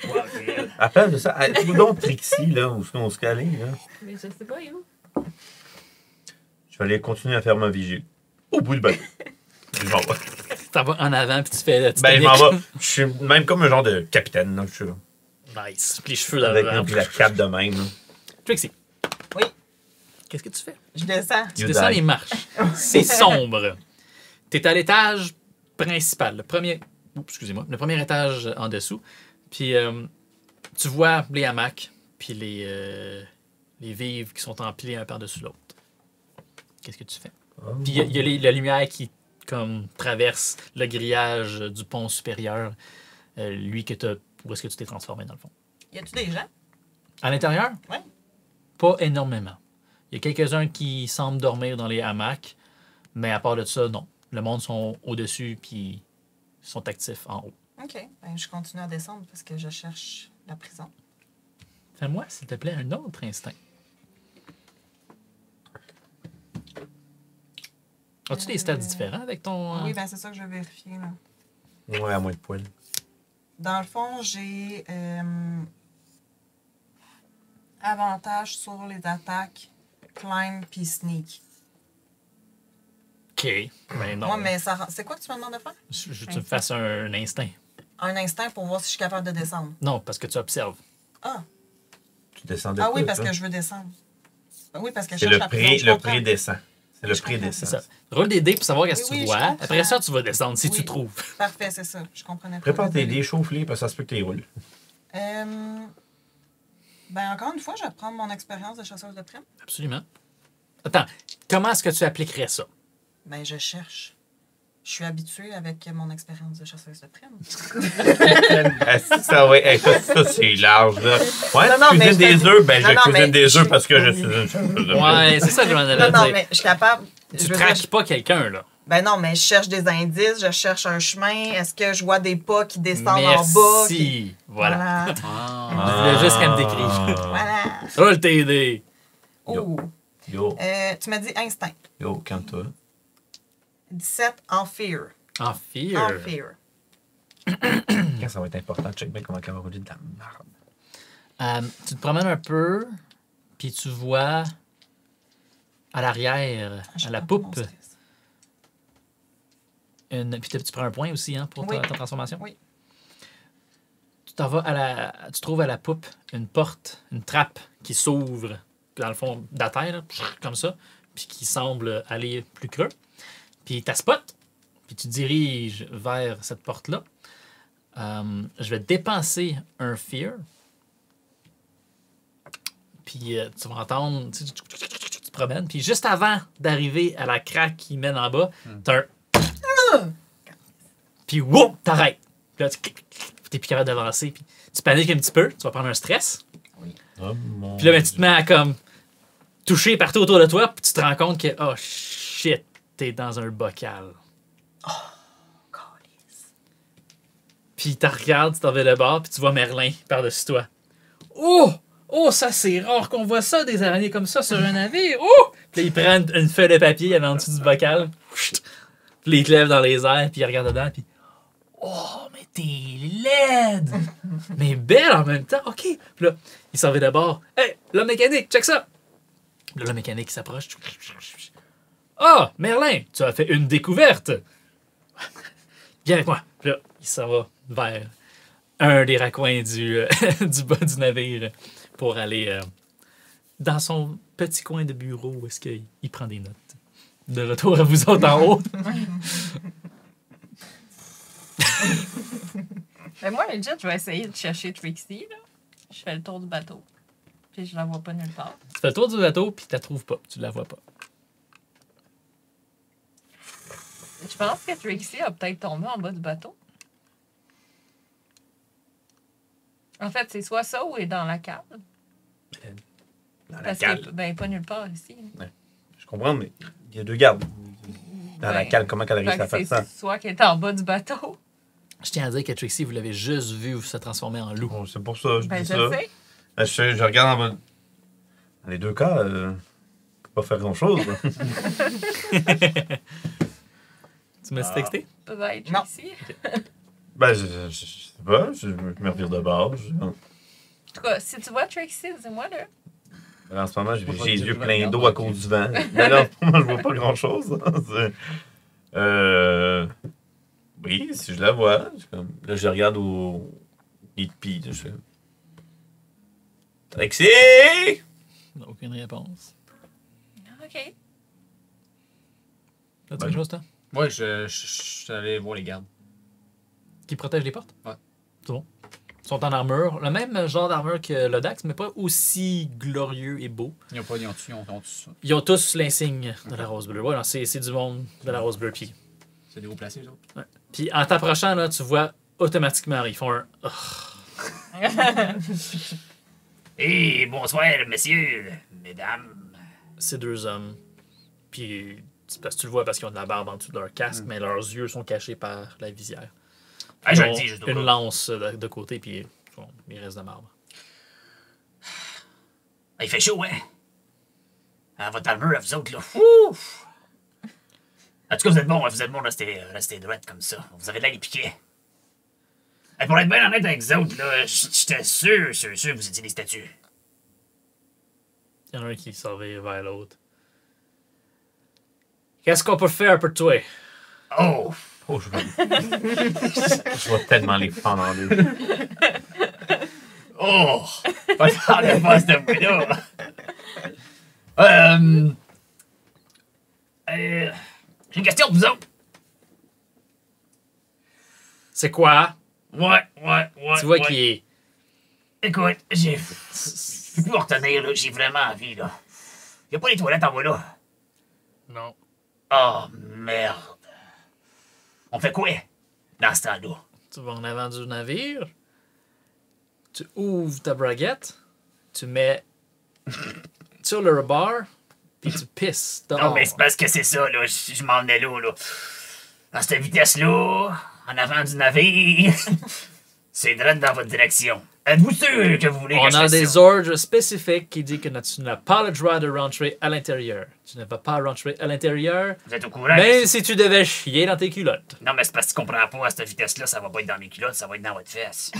Ouais, ok. À place de ça, trouve donc Trixie, là, où on se calait, là. Mais je sais pas, où. Je vais aller continuer à faire ma vigie. Au bout du bateau. Je m'en vais. Tu vas en avant puis tu fais le Ben, je Titanic. m'en vais. Je suis même comme un genre de capitaine, là. Je suis Nice. Puis les cheveux dans avec le la cape de même, là. Trixie. Oui. Qu'est-ce que tu fais? Je descends. Tu You descends die. les marches. C'est sombre. Tu es à l'étage principal. Le premier étage en dessous. Puis tu vois les hamacs, puis les vivres qui sont empilés un par-dessus l'autre. Qu'est-ce que tu fais? Puis il y a la lumière qui comme traverse le grillage du pont supérieur. Lui que t'as. Où est-ce que tu t'es transformé dans le fond? Y a-tu des gens? À l'intérieur? Ouais. Pas énormément. Il y a quelques-uns qui semblent dormir dans les hamacs, mais à part de ça, non. Le monde sont au-dessus puis sont actifs en haut. OK. Ben, je continue à descendre parce que je cherche la prison. Fais-moi, s'il te plaît, un autre instinct. As-tu des stats différents avec ton... Oui, ben c'est ça que je vais vérifier. Là. Ouais, à moins de poils. Dans le fond, j'ai avantage sur les attaques, climb puis sneak. OK. Ben non. Moi, mais ça, c'est quoi que tu me demandes de faire? Je veux que tu me fasses un instinct. Un instinct pour voir si je suis capable de descendre. Non, parce que tu observes. Ah, Tu descendais ah oui, pas, parce toi? que je veux descendre. Oui, parce que je C'est cherche le la prison. prix, Je le comprends. prix descend. C'est le Je prix comprends. C'est descend. ça. Roule des dés pour savoir qu'est-ce que Oui, tu oui, vois. je comprends. Après ça, tu vas descendre si Oui. tu trouves. Parfait, c'est ça. Je comprenais pas. Prépare tes dés, chauffe-les, parce que ça se peut que tu les roules. Ben, encore une fois, je vais prendre mon expérience de chasseuse de primes. Absolument. Attends, comment est-ce que tu appliquerais ça? Ben, je cherche. Je suis habituée avec mon expérience de chasseuse de primes. Ça, ouais, ça c'est large, là. Ouais, Non, non, tu mais cuisines je des te œufs, ben dis- je non, non, cuisine mais des je œufs suis- parce que je suis une chasseuse de primes. Ouais, c'est ça que je m'en allais Non, non, dire. mais je suis capable. Tu je veux traques dire, pas quelqu'un, là. Ben non, mais je cherche des indices, je cherche un chemin. Est-ce que je vois des pas qui descendent en bas? Merci. Voilà. Ah. Je voulais juste qu'elle me décrive. Voilà. Ça va t'aider. Oh. Yo, Tu m'as dit instinct. yo, calme-toi. 17 en fear. En En fear. fear. Quand ça va être important, check bien comment elle va rouler de la merde. Tu te promènes un peu, puis tu vois à l'arrière, à la poupe, puis tu prends un point aussi hein, pour Oui. ta transformation. Oui. Tu t'en vas tu trouves à la poupe une porte, une trappe qui s'ouvre dans le fond de la terre, là, comme ça, puis qui semble aller plus creux. Puis tu spot, puis tu te diriges vers cette porte-là. Je vais dépenser un fear. Puis tu vas entendre, tu te promènes. Puis juste avant d'arriver à la craque qui mène en bas, t'as un. Puis whoop, t'arrêtes. Puis là, t'es plus capable d'avancer. Puis tu paniques un petit peu, tu vas prendre un stress. Oh, mon Puis là, ben, tu te Dieu. mets à comme toucher partout autour de toi. Puis tu te rends compte que, oh shit, t'es dans un bocal. Puis tu regardes, tu t'en vas le bord, puis tu vois Merlin par-dessus toi. Oh! Oh, ça, c'est rare qu'on voit ça, des araignées comme ça sur un navire. Oh! Puis là, il prend une feuille de papier en dessous du bocal. Puis là, il te lève dans les airs, puis il regarde dedans, puis oh, mais t'es laide! Mais belle en même temps, OK. Puis là, il s'en va d'abord. Hey, l'homme mécanique, check ça! Puis là, l'homme mécanique s'approche. Ah, Merlin, tu as fait une découverte! Viens avec moi. Puis là, il s'en va vers un des raccoins du bas du navire pour aller dans son petit coin de bureau où est-ce qu'il prend des notes. De retour à vous autres en haut. Mais moi, legit, je vais essayer de chercher Trixie. Là. Je fais le tour du bateau. Puis je la vois pas nulle part. Tu fais le tour du bateau puis tu la trouves pas. Tu la vois pas. Je pense que Trixie a peut-être tombé en bas du bateau. En fait, c'est soit ça ou elle est dans la cale. Dans la Parce cale. que, ben, pas nulle part ici. Je comprends, mais il y a deux gardes. Dans la Ouais. cale, comment qu'elle a réussi Fait à que faire ça? c'est soit qu'elle est en bas du bateau. Je tiens à dire que Trixie, vous l'avez juste vu se transformer en loup. Bon, c'est pour ça, je Ben, dis je ça. sais. Je regarde en mode. Dans les deux cas, pas faire grand-chose. Tu m'as texté? Peut-être Non. Trixie. Ben, je sais pas, je me revire de bord. En tout cas, si tu vois Trixie, dis-moi là. En ce moment, j'ai Moi, les je yeux vais pleins regarder d'eau dans à le cause cul. du vent. Mais là, moi, je vois pas grand-chose. Oui, si je la vois. Là, je regarde au lit de pie. Je fais. Trixie! Aucune réponse. OK. As-tu Ouais. quelque chose, toi? Ouais, je suis allé voir les gardes. Qui protège les portes? Ouais. C'est bon. Ils sont en armure. Le même genre d'armure que l'Odax, mais pas aussi glorieux et beau. Ils ont pas, ils ont tous ça. Ils ont tous l'insigne de la rose bleue. Ouais, non, c'est du monde de la rose bleue. C'est des hauts placés, les autres. Puis en t'approchant, là, tu vois automatiquement, ils font un. Et bonsoir, messieurs, mesdames. Ces deux hommes. Puis c'est parce que tu le vois parce qu'ils ont de la barbe en dessous de leur casque, mais leurs yeux sont cachés par la visière. Ah, Ils je ont le dis, juste au une cas. lance de côté, puis ils restent de marbre. Ah, il fait chaud, hein? Ah, votre armure, à vous autres, là. Ouf! En tout cas, vous êtes bons, restez droite comme ça. Vous avez de l'air les piquets. Et pour être bien honnête avec vous autres, là, j'étais sûr que vous étiez des statues. Il y en a un qui s'en va vers l'autre. Qu'est-ce qu'on peut faire pour toi? Oh! Oh, je vois tellement les fendre en deux. Oh! Pas de pas ce bruit-là. J'ai une question pour vous autres. C'est quoi? Ouais. Tu vois ouais. qu'il est Écoute, je peux plus me retenir, là. J'ai vraiment envie, là. Y a pas les toilettes en bas, là? Non. Oh, merde. On fait quoi dans ce temps-là? Tu vas en avant du navire, tu ouvres ta braguette, tu mets sur le rebord, puis tu pisses dehors. Non, mais c'est parce que c'est ça, là. Je m'en venais là. À cette vitesse-là, en avant du navire, c'est direct dans votre direction. Êtes-vous sûr que vous voulez que On je a fasse des ça? ordres spécifiques qui disent que tu n'as pas le droit de rentrer à l'intérieur. Tu ne vas pas rentrer à l'intérieur, Vous êtes au courant? même si tu devais chier dans tes culottes. Non, mais c'est parce que tu comprends pas, à cette vitesse-là, ça va pas être dans mes culottes, ça va être dans votre fesse.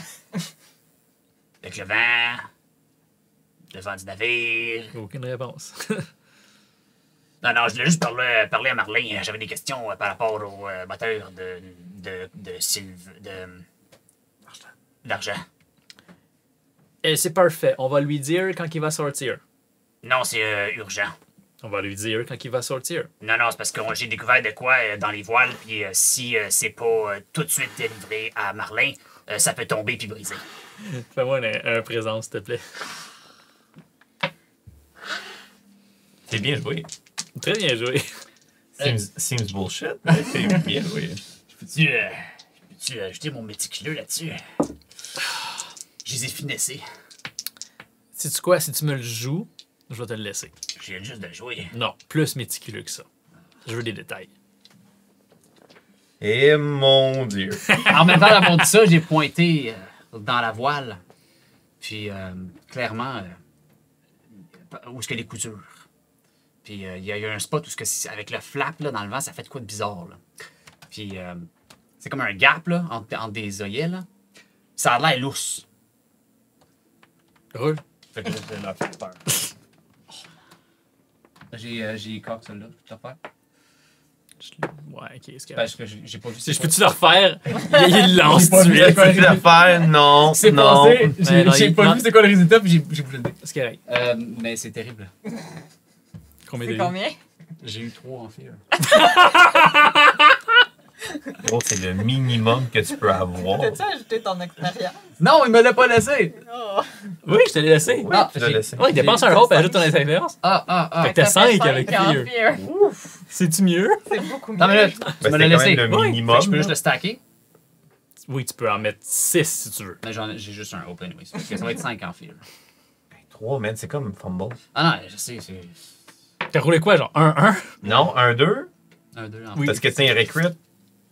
Avec le vent, le vent du navire. Aucune réponse. Non, je voulais juste parler à Marlin. J'avais des questions par rapport au moteur d'argent. Et c'est parfait. On va lui dire quand il va sortir. Non, c'est urgent. On va lui dire quand il va sortir. Non, c'est parce que j'ai découvert de quoi dans les voiles, puis si c'est pas tout de suite délivré à Marlin, ça peut tomber puis briser. Fais-moi un présent, s'il te plaît. C'est bien joué. Très bien joué. Seems bullshit, mais c'est bien joué. Peux-tu ajouter mon méticuleux là-dessus? Je les ai finessés. Sais-tu quoi? Si tu me le joues, je vais te le laisser. Je viens juste de jouer. Non, plus méticuleux que ça. Je veux des détails. Et mon Dieu. En même temps, avant dit ça, j'ai pointé dans la voile. Puis, clairement, où est-ce qu'il y a les coutures. Puis, il y a eu un spot où, avec le flap là, dans le vent, ça fait de quoi de bizarre. Là. Puis, c'est comme un gap là, entre des œillets. Là. Ça a l'air lousse. Roule. Fait que là, je vais leur faire peur. J'ai coque celle-là. Je peux te la faire? Ouais, ok, c'est correct. Parce que j'ai pas vu. Si je peux-tu le refaire? Il lance J'ai pas tout de vu suite. c'est quoi. Tu veux faire? Non. C'est non. passé. Mais non, J'ai il- pas non. vu c'est quoi le résultat, puis j'ai voulu le dire. C'est correct. Mais c'est terrible. Combien C'est de combien? J'ai eu 3 en fil. Oh, c'est le minimum que tu peux avoir. T'as-tu ajouté ton expérience? Non, il me l'a pas laissé. Oh. Oui, je te l'ai laissé. Oui, Ah, tu l'as j'ai- laissé. Ouais, dépense un hope et ajoute ton expérience. Fait que t'as Ça fait 5 avec cinq en Fear. fear. C'est-tu mieux? C'est beaucoup mieux. Non, mais là, tu Ben, me c'est l'as quand laissé. même le Oui. minimum, Fait que je peux juste là. le stacker. Oui, tu peux en mettre 6 si tu veux. Mais j'ai juste un hope anyway. Fait que ça va être 5 en fil. 3, man, c'est comme fumble. Ah non, je sais, c'est T'as roulé quoi, genre 1-1? Non, 1-2. 1, 2 en Oui. Parce que c'est un recruit.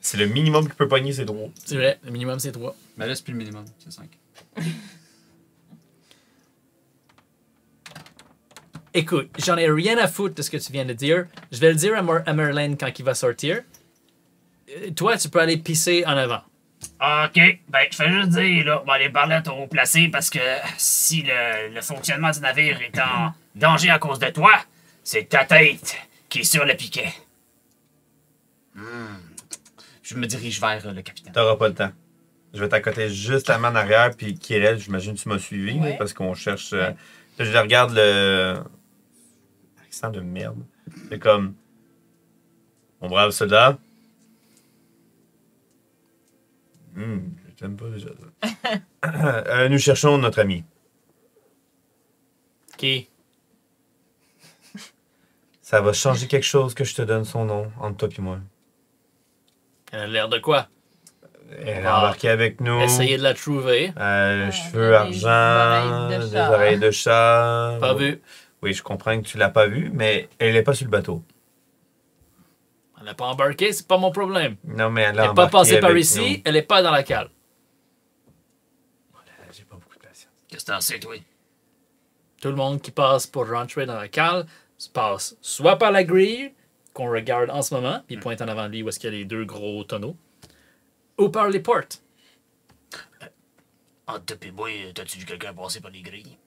C'est le minimum qu'il peut pogner, c'est 3. C'est vrai, le minimum c'est 3. Mais là, c'est plus le minimum, c'est 5. Écoute, j'en ai rien à foutre de ce que tu viens de dire. Je vais le dire à Merlin quand il va sortir. Toi, tu peux aller pisser en avant. OK, ben, je fais juste dire, là, on va aller parler à ton haut placé parce que si le fonctionnement du navire est en danger à cause de toi, c'est ta tête qui est sur le piquet. Je me dirige vers le capitaine. T'auras pas le temps. Je vais t'accoter juste la main en arrière, puis Kirel, j'imagine que tu m'as suivi, Ouais. là, parce qu'on cherche. Je le regarde le. Accent de merde. C'est comme. Mon brave soldat. Je t'aime pas déjà. Ça. Nous cherchons notre ami. OK. Ça va changer quelque chose que je te donne son nom entre toi et moi. Elle a l'air de quoi? Elle est Ah. embarquée avec nous. Essayez de la trouver. Cheveux, des argent, oreilles de des chat. oreilles de chat. Pas vu. Oui, je comprends que tu l'as pas vue, mais elle n'est pas sur le bateau. Elle n'a pas embarqué, c'est pas mon problème. Non, mais elle Elle a n'est pas embarqué passée par avec ici, elle n'est pas dans la cale. nous. J'ai pas beaucoup de patience. Qu'est-ce que t'en sais, toi? Tout le monde qui passe pour rentrer dans la cale se passe soit par la grille, qu'on regarde en ce moment, puis il pointe en avant de lui où est-ce qu'il y a les 2 gros tonneaux, ou par les portes. Entre toi et moi, t'as-tu vu quelqu'un passer par les grilles?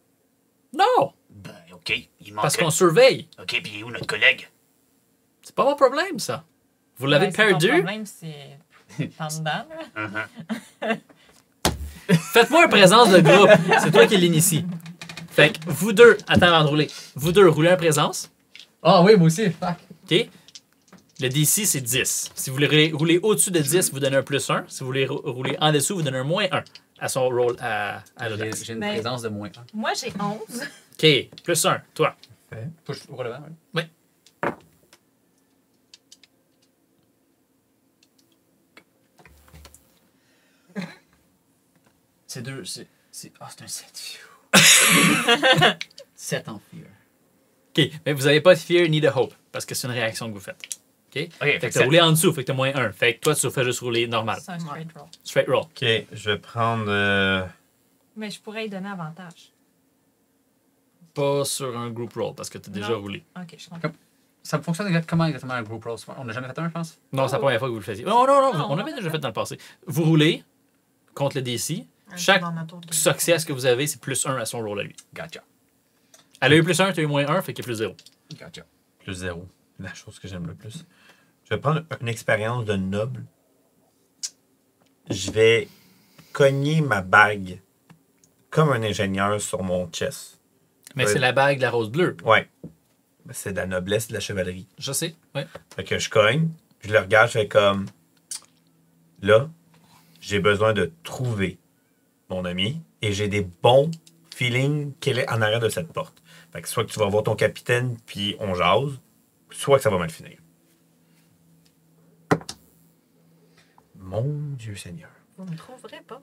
Non! Ben, OK, il manque... Parce qu'on surveille. OK, puis il est où notre collègue? C'est pas mon problème, ça. Vous l'avez Ouais, c'est ton perdu? problème, c'est en dedans, là. Faites-moi une présence de groupe. C'est toi qui l'initie. Fait que vous deux, attends avant de rouler. Vous deux, roulez un présence. Ah oui, moi aussi. Fuck. OK? Le DC, c'est 10. Si vous voulez rouler au-dessus de 10, vous donnez un plus 1. Si vous voulez rouler en dessous, vous donnez un moins 1. à son rôle à l'audace. J'ai une Mais- présence de moins 1. Moi, j'ai 11. OK, plus 1. Toi. Push au relevant, oui. C'est deux. Ah, c'est un 7. 7 en fear. OK, mais vous n'avez pas de fear ni de hope, parce que c'est une réaction que vous faites. OK? Ok, Fait que t'as roulé en dessous, fait que t'as moins 1. Fait que toi, tu fais juste rouler normal. C'est un straight roll. Straight roll. Ok, je vais prendre. Mais je pourrais y donner avantage. Pas sur un group roll, parce que t'as déjà Non. roulé. Ok, je comprends. Ça fonctionne comment exactement un group roll? On n'a jamais fait un, je pense. Non, c'est la première fois que vous le faisiez. Non, non, non, Non, on on avait a déjà fait. fait dans le passé. Vous roulez contre le DC. Chaque Dans notre autre game. succès que vous avez, c'est plus 1 à son roll à lui. Gotcha. Elle a eu plus 1, tu as eu moins 1, fait qu'il y a plus 0. Gotcha. Plus 0. La chose que j'aime le plus. Je vais prendre une expérience de noble. Je vais cogner ma bague comme un ingénieur sur mon chest. Mais Ouais. c'est la bague de la rose bleue. Ouais. C'est de la noblesse, de la chevalerie. Je sais. Ouais. Fait que je cogne, je le regarde, je fais comme. Là, j'ai besoin de trouver mon ami et j'ai des bons feelings qu'elle est en arrière de cette porte. Fait que soit que tu vas voir ton capitaine puis on jase, soit que ça va mal finir. Mon Dieu Seigneur. Vous me trouverez pas.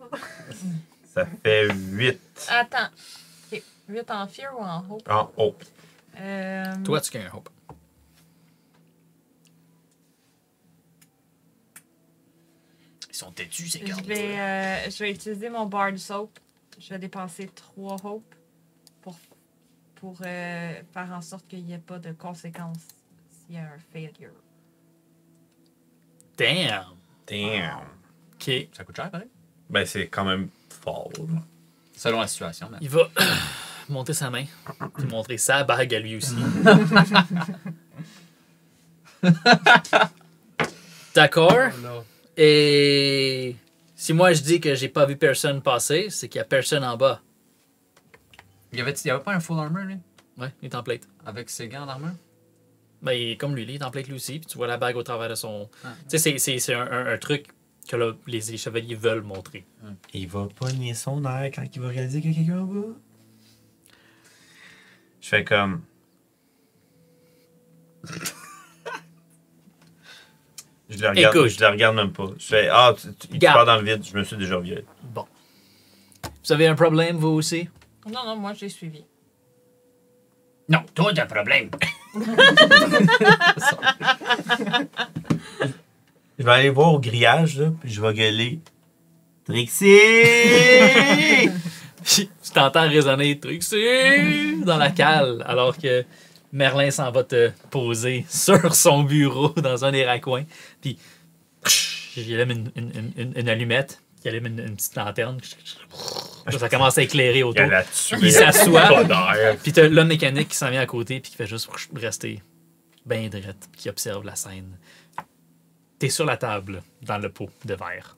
Ça fait 8 Attends. Ok. 8 en fear ou en hope? en haut. Toi, tu gagnes un hope. Ils sont têtus, ces je gars. je vais utiliser mon Bard Soap. Je vais dépenser 3 hope pour faire en sorte qu'il n'y ait pas de conséquences s'il y a un failure. Damn. Damn. OK. Ça coûte cher, pareil. Ben, c'est quand même fort. Selon la situation, même. Il va monter sa main et montrer sa bague à lui aussi. D'accord. Et si moi je dis que j'ai pas vu personne passer, c'est qu'il y a personne en bas. Il y avait pas un full armor, lui? Ouais, il est en plate. Avec ses gants d'armure? Ben, il est comme lui, il est en plate lui aussi, puis tu vois la bague au travers de son. Ah. Tu sais, c'est un truc que là, les chevaliers veulent montrer. Il va pogner son air quand il va réaliser qu'il y a quelqu'un en bas. Je fais comme. Écoute. Je le regarde même pas. Je fais ah, il Garde. part dans le vide, je me suis déjà viré. Bon. Vous avez un problème, vous aussi? Non, non, moi, j'ai suivi. Non, toi, t'as un problème. Je vais aller voir au grillage, là, puis je vais gueuler. Trixie! Tu t'entends résonner Trixie dans la cale, alors que Merlin s'en va te poser sur son bureau dans un des raccoins. Puis, il allume une allumette, il allume une petite lanterne. Ça commence à éclairer autour. Elle a tué. Il s'assoit. Pas d'air. Puis t'as l'homme mécanique qui s'en vient à côté, puis qui fait juste rester bien drette, qui observe la scène. T'es sur la table, dans le pot de verre.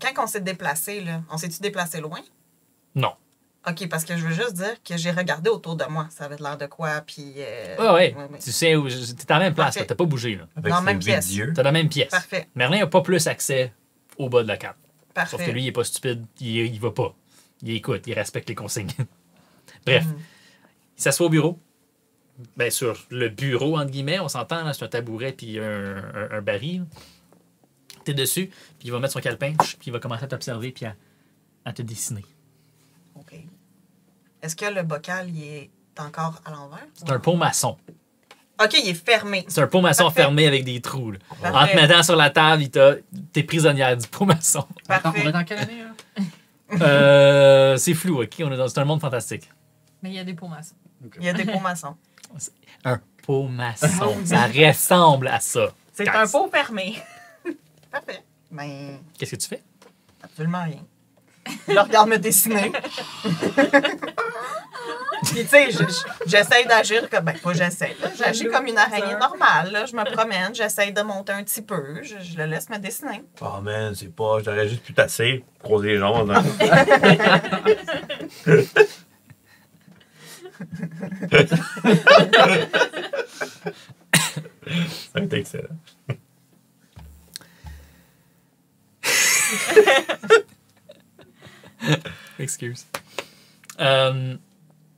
Quand on s'est déplacé, là, on s'est-tu déplacé loin? Non. OK, parce que je veux juste dire que j'ai regardé autour de moi. Ça avait l'air de quoi, puis... Ah ouais, ouais. tu sais, t'es à la même place, Parfait. t'as pas bougé. Là. Avec Dans ses la même pièce. 8 yeux. T'as la même pièce. Parfait, Merlin n'a pas plus accès au bas de la carte. parfait. Sauf que lui, il est pas stupide, il va pas. Il écoute, il respecte les consignes. Bref, il s'assoit au bureau. Ben, sur le bureau, entre guillemets, on s'entend, là, c'est un tabouret puis un baril. T'es dessus, puis il va mettre son calepin, puis il va commencer à t'observer puis à te dessiner. OK. Est-ce que le bocal, il est encore à l'envers? C'est un pot maçon. OK, il est fermé. C'est un pot maçon Parfait. fermé avec des trous. Là. Parfait. En te mettant sur la table, t'es prisonnière du pot maçon. Attends, on Parfait. est dans quelle année, là? C'est flou, OK? C'est un monde fantastique. Mais il y a des pots maçons. Il y a des pots maçons. Un pot maçon. Ça ressemble à ça. C'est Guys. un pot fermé. Parfait. Ben, Qu'est-ce que tu fais? absolument rien. Je le regarde me dessiner. Puis, tu sais, j'essaie d'agir comme. Ben, pas j'essaie. Là. J'agis comme une araignée normale. Là. Je me promène, j'essaie de monter un petit peu. Je le laisse me dessiner. Oh man, c'est pas. J'aurais juste pu tasser, croiser les jambes. Hein. Ça a été excellent. Excuse.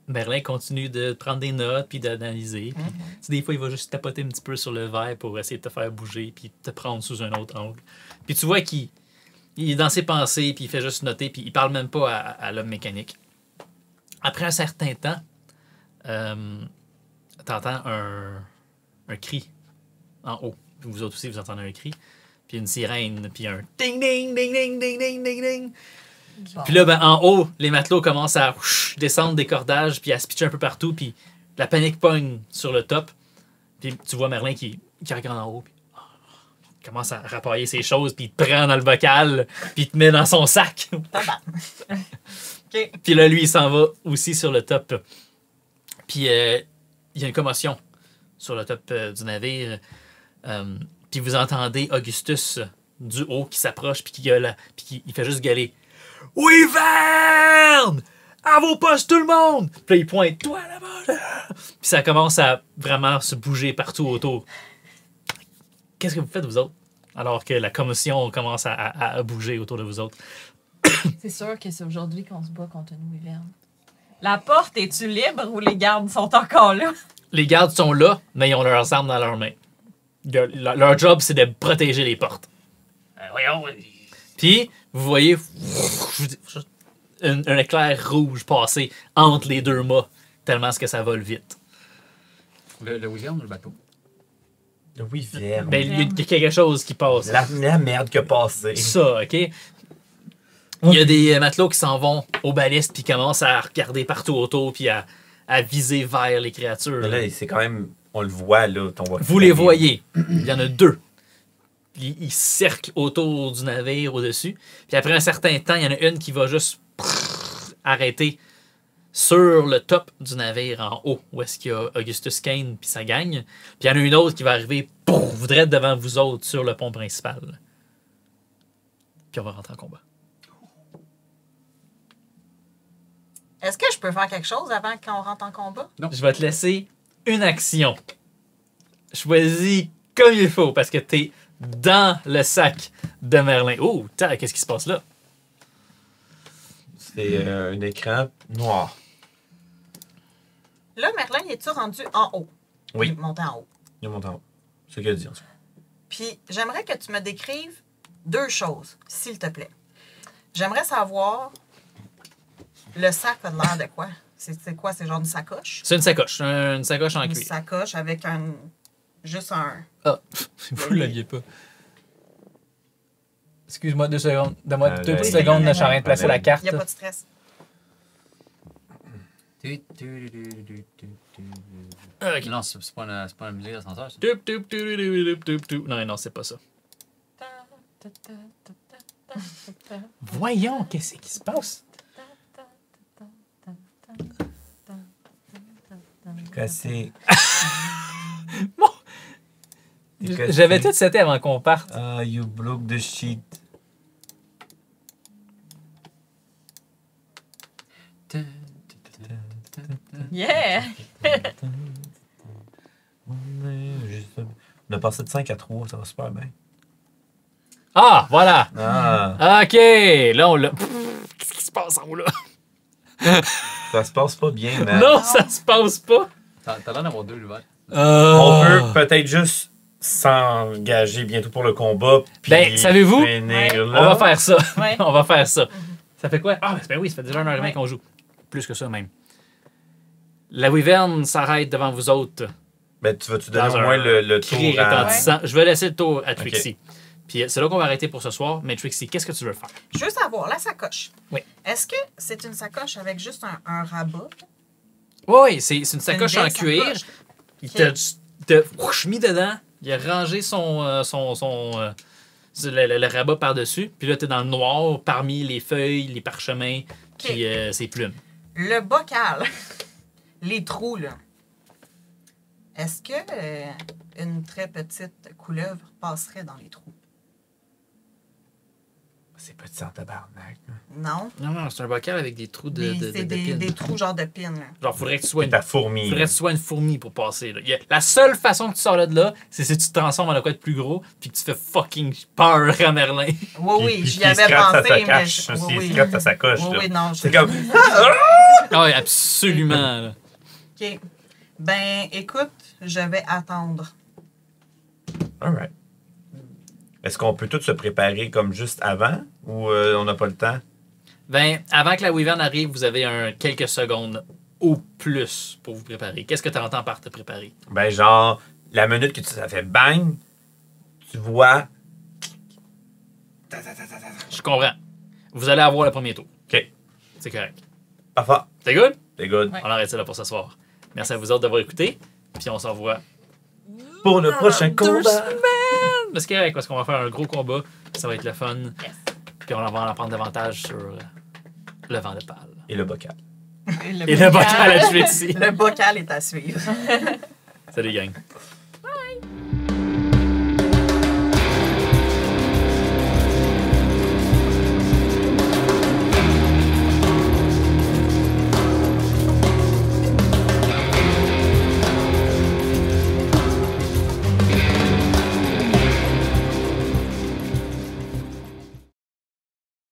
Merlin continue de prendre des notes puis d'analyser. Puis, tu sais, des fois, il va juste tapoter un petit peu sur le verre pour essayer de te faire bouger puis te prendre sous un autre angle. Puis tu vois qu'il est dans ses pensées puis il fait juste noter puis il parle même pas à l'homme mécanique. Après un certain temps, t'entends un cri en haut. Vous autres aussi, vous entendez un cri. Puis une sirène, puis un ding ding ding ding ding ding ding ding. Puis là, ben, en haut, les matelots commencent à descendre des cordages, puis à se pitcher un peu partout, puis la panique pogne sur le top. Puis tu vois Merlin qui regarde en haut, puis il commence à rapailler ses choses, puis il te prend dans le bocal, puis il te met dans son sac. OK. Puis là, lui, il s'en va aussi sur le top. Puis il y a une commotion sur le top du navire. Puis vous entendez Augustus du haut qui s'approche, puis qui gueule, puis il fait juste gueuler. Wyvern! À vos postes, tout le monde! Puis là, il pointe, toi là-bas! Là! Puis ça commence à vraiment se bouger partout autour. Qu'est-ce que vous faites, vous autres? Alors que la commotion commence à bouger autour de vous autres. C'est sûr que c'est aujourd'hui qu'on se bat contre une wyvern. La porte, est-tu libre ou les gardes sont encore là? Les gardes sont là, mais ils ont leurs armes dans leurs mains. Leur job, c'est de protéger les portes. Voyons. Puis, vous voyez un éclair rouge passer entre les deux mâts, tellement que ça vole vite. Le Wyvern ou le bateau? Oui, vierge. Ben, il y a quelque chose qui passe. La merde qui a passé. Ça, OK? Il y a des matelots qui s'en vont aux balistes puis commencent à regarder partout autour puis à viser vers les créatures. Mais là, c'est quand même... On le voit, là. Vous les voyez. Il y en a deux. Ils cerclent autour du navire au-dessus. Puis après un certain temps, il y en a une qui va juste arrêter sur le top du navire en haut, où est-ce qu'il y a Augustus Kane puis sa gang. Puis il y en a une autre qui va arriver, voudrait être devant vous autres sur le pont principal. Puis on va rentrer en combat. Est-ce que je peux faire quelque chose avant qu'on rentre en combat? Je vais te laisser une action. Choisis comme il faut, parce que t'es dans le sac de Merlin. Oh, qu'est-ce qui se passe là? C'est un écran noir. Là, Merlin, es-tu rendu en haut? Oui. Il est monté en haut. Il monte en haut. C'est ce qu'il a dit, en tout cas. Puis, j'aimerais que tu me décrives deux choses, s'il te plaît. J'aimerais savoir, le sac a l'air de quoi? C'est quoi? C'est genre une sacoche? C'est une sacoche. Une sacoche en Une cuir. sacoche avec juste un... Ah, vous ne l'aviez pas. Excuse-moi 2 secondes. Donne-moi 2 petites oui, secondes. oui, Je suis en train de placer la carte. Il n'y a pas de stress. Ok. Non, c'est pas une musique d'ascenseur, ça. Non, c'est pas ça. Voyons, qu'est-ce qui se passe? Cassé. Bon. T'es cassé. J'avais tout seté avant qu'on parte. Ah, you broke the shit. Yeah! On a passé de 5 à 3, ça va super bien. Ah, voilà. Ah, OK. Là, on l'a... Qu'est-ce qui se passe en haut, là? ça se passe pas bien, man. Non, ça se passe pas. T'as l'air d'avoir 2 l'hiver. On peut peut-être juste s'engager bientôt pour le combat. Puis Ben, savez-vous? finir On là. va faire ça. Ouais. On va faire ça. Ça fait quoi? Ah, ben oui, ça fait déjà 1h20 qu'on joue. Plus que ça, même. La wyvern s'arrête devant vous autres. Ben, tu vas-tu donner Dans au moins un le tour Cri à... retentissant. Je vais laisser le tour à Trixie. Puis c'est là qu'on va arrêter pour ce soir. Mais Trixie, qu'est-ce que tu veux faire? Je veux savoir, la sacoche. Oui. Est-ce que c'est une sacoche avec juste un rabat? Oui, c'est une sacoche belle en cuir. sacoche. Il t'a mis dedans. Il a rangé le rabat par-dessus. Puis là, t'es dans le noir parmi les feuilles, les parchemins, puis ses plumes. Le bocal, les trous, là. Est-ce que une très petite couleuvre passerait dans les trous? C'est petit en tabarnak. Non. Non, c'est un bocal avec des trous C'est d'épines. des trous genre de pin. Là. Genre, faudrait que tu sois Ta fourmi. faudrait que tu sois une fourmi pour passer. Là. La seule façon que tu sors là, c'est si tu te transformes en quoi de plus gros puis que tu fais fucking peur à Merlin. Oui, Puis j'y qu'il avais scrape à pensé, sa mais... cache. Oui, Il scrape à sa coche. oui, là. oui, non. C'est comme... Ah oui, absolument. Là. OK. Ben, écoute, je vais attendre. Alright. Est-ce qu'on peut tous se préparer comme juste avant ou on n'a pas le temps? Ben, avant que la Wyvern arrive, vous avez quelques secondes au plus pour vous préparer. Qu'est-ce que tu entends par te préparer? Ben, genre, la minute que ça fait bang, tu vois. Je comprends. Vous allez avoir le premier tour. OK. C'est correct. Parfait. C'est good? C'est good. On arrête ça là pour ce soir. Merci à vous autres d'avoir écouté. Puis on s'envoie Pour le prochain 2 combat. semaines. Mais c'est correct parce qu'on va faire un gros combat. Ça va être le fun. Yes. Puis on va en apprendre davantage sur le vent de pâle. Et le bocal. Et le bocal à tuer ici. Le bocal est à suivre. Salut gang.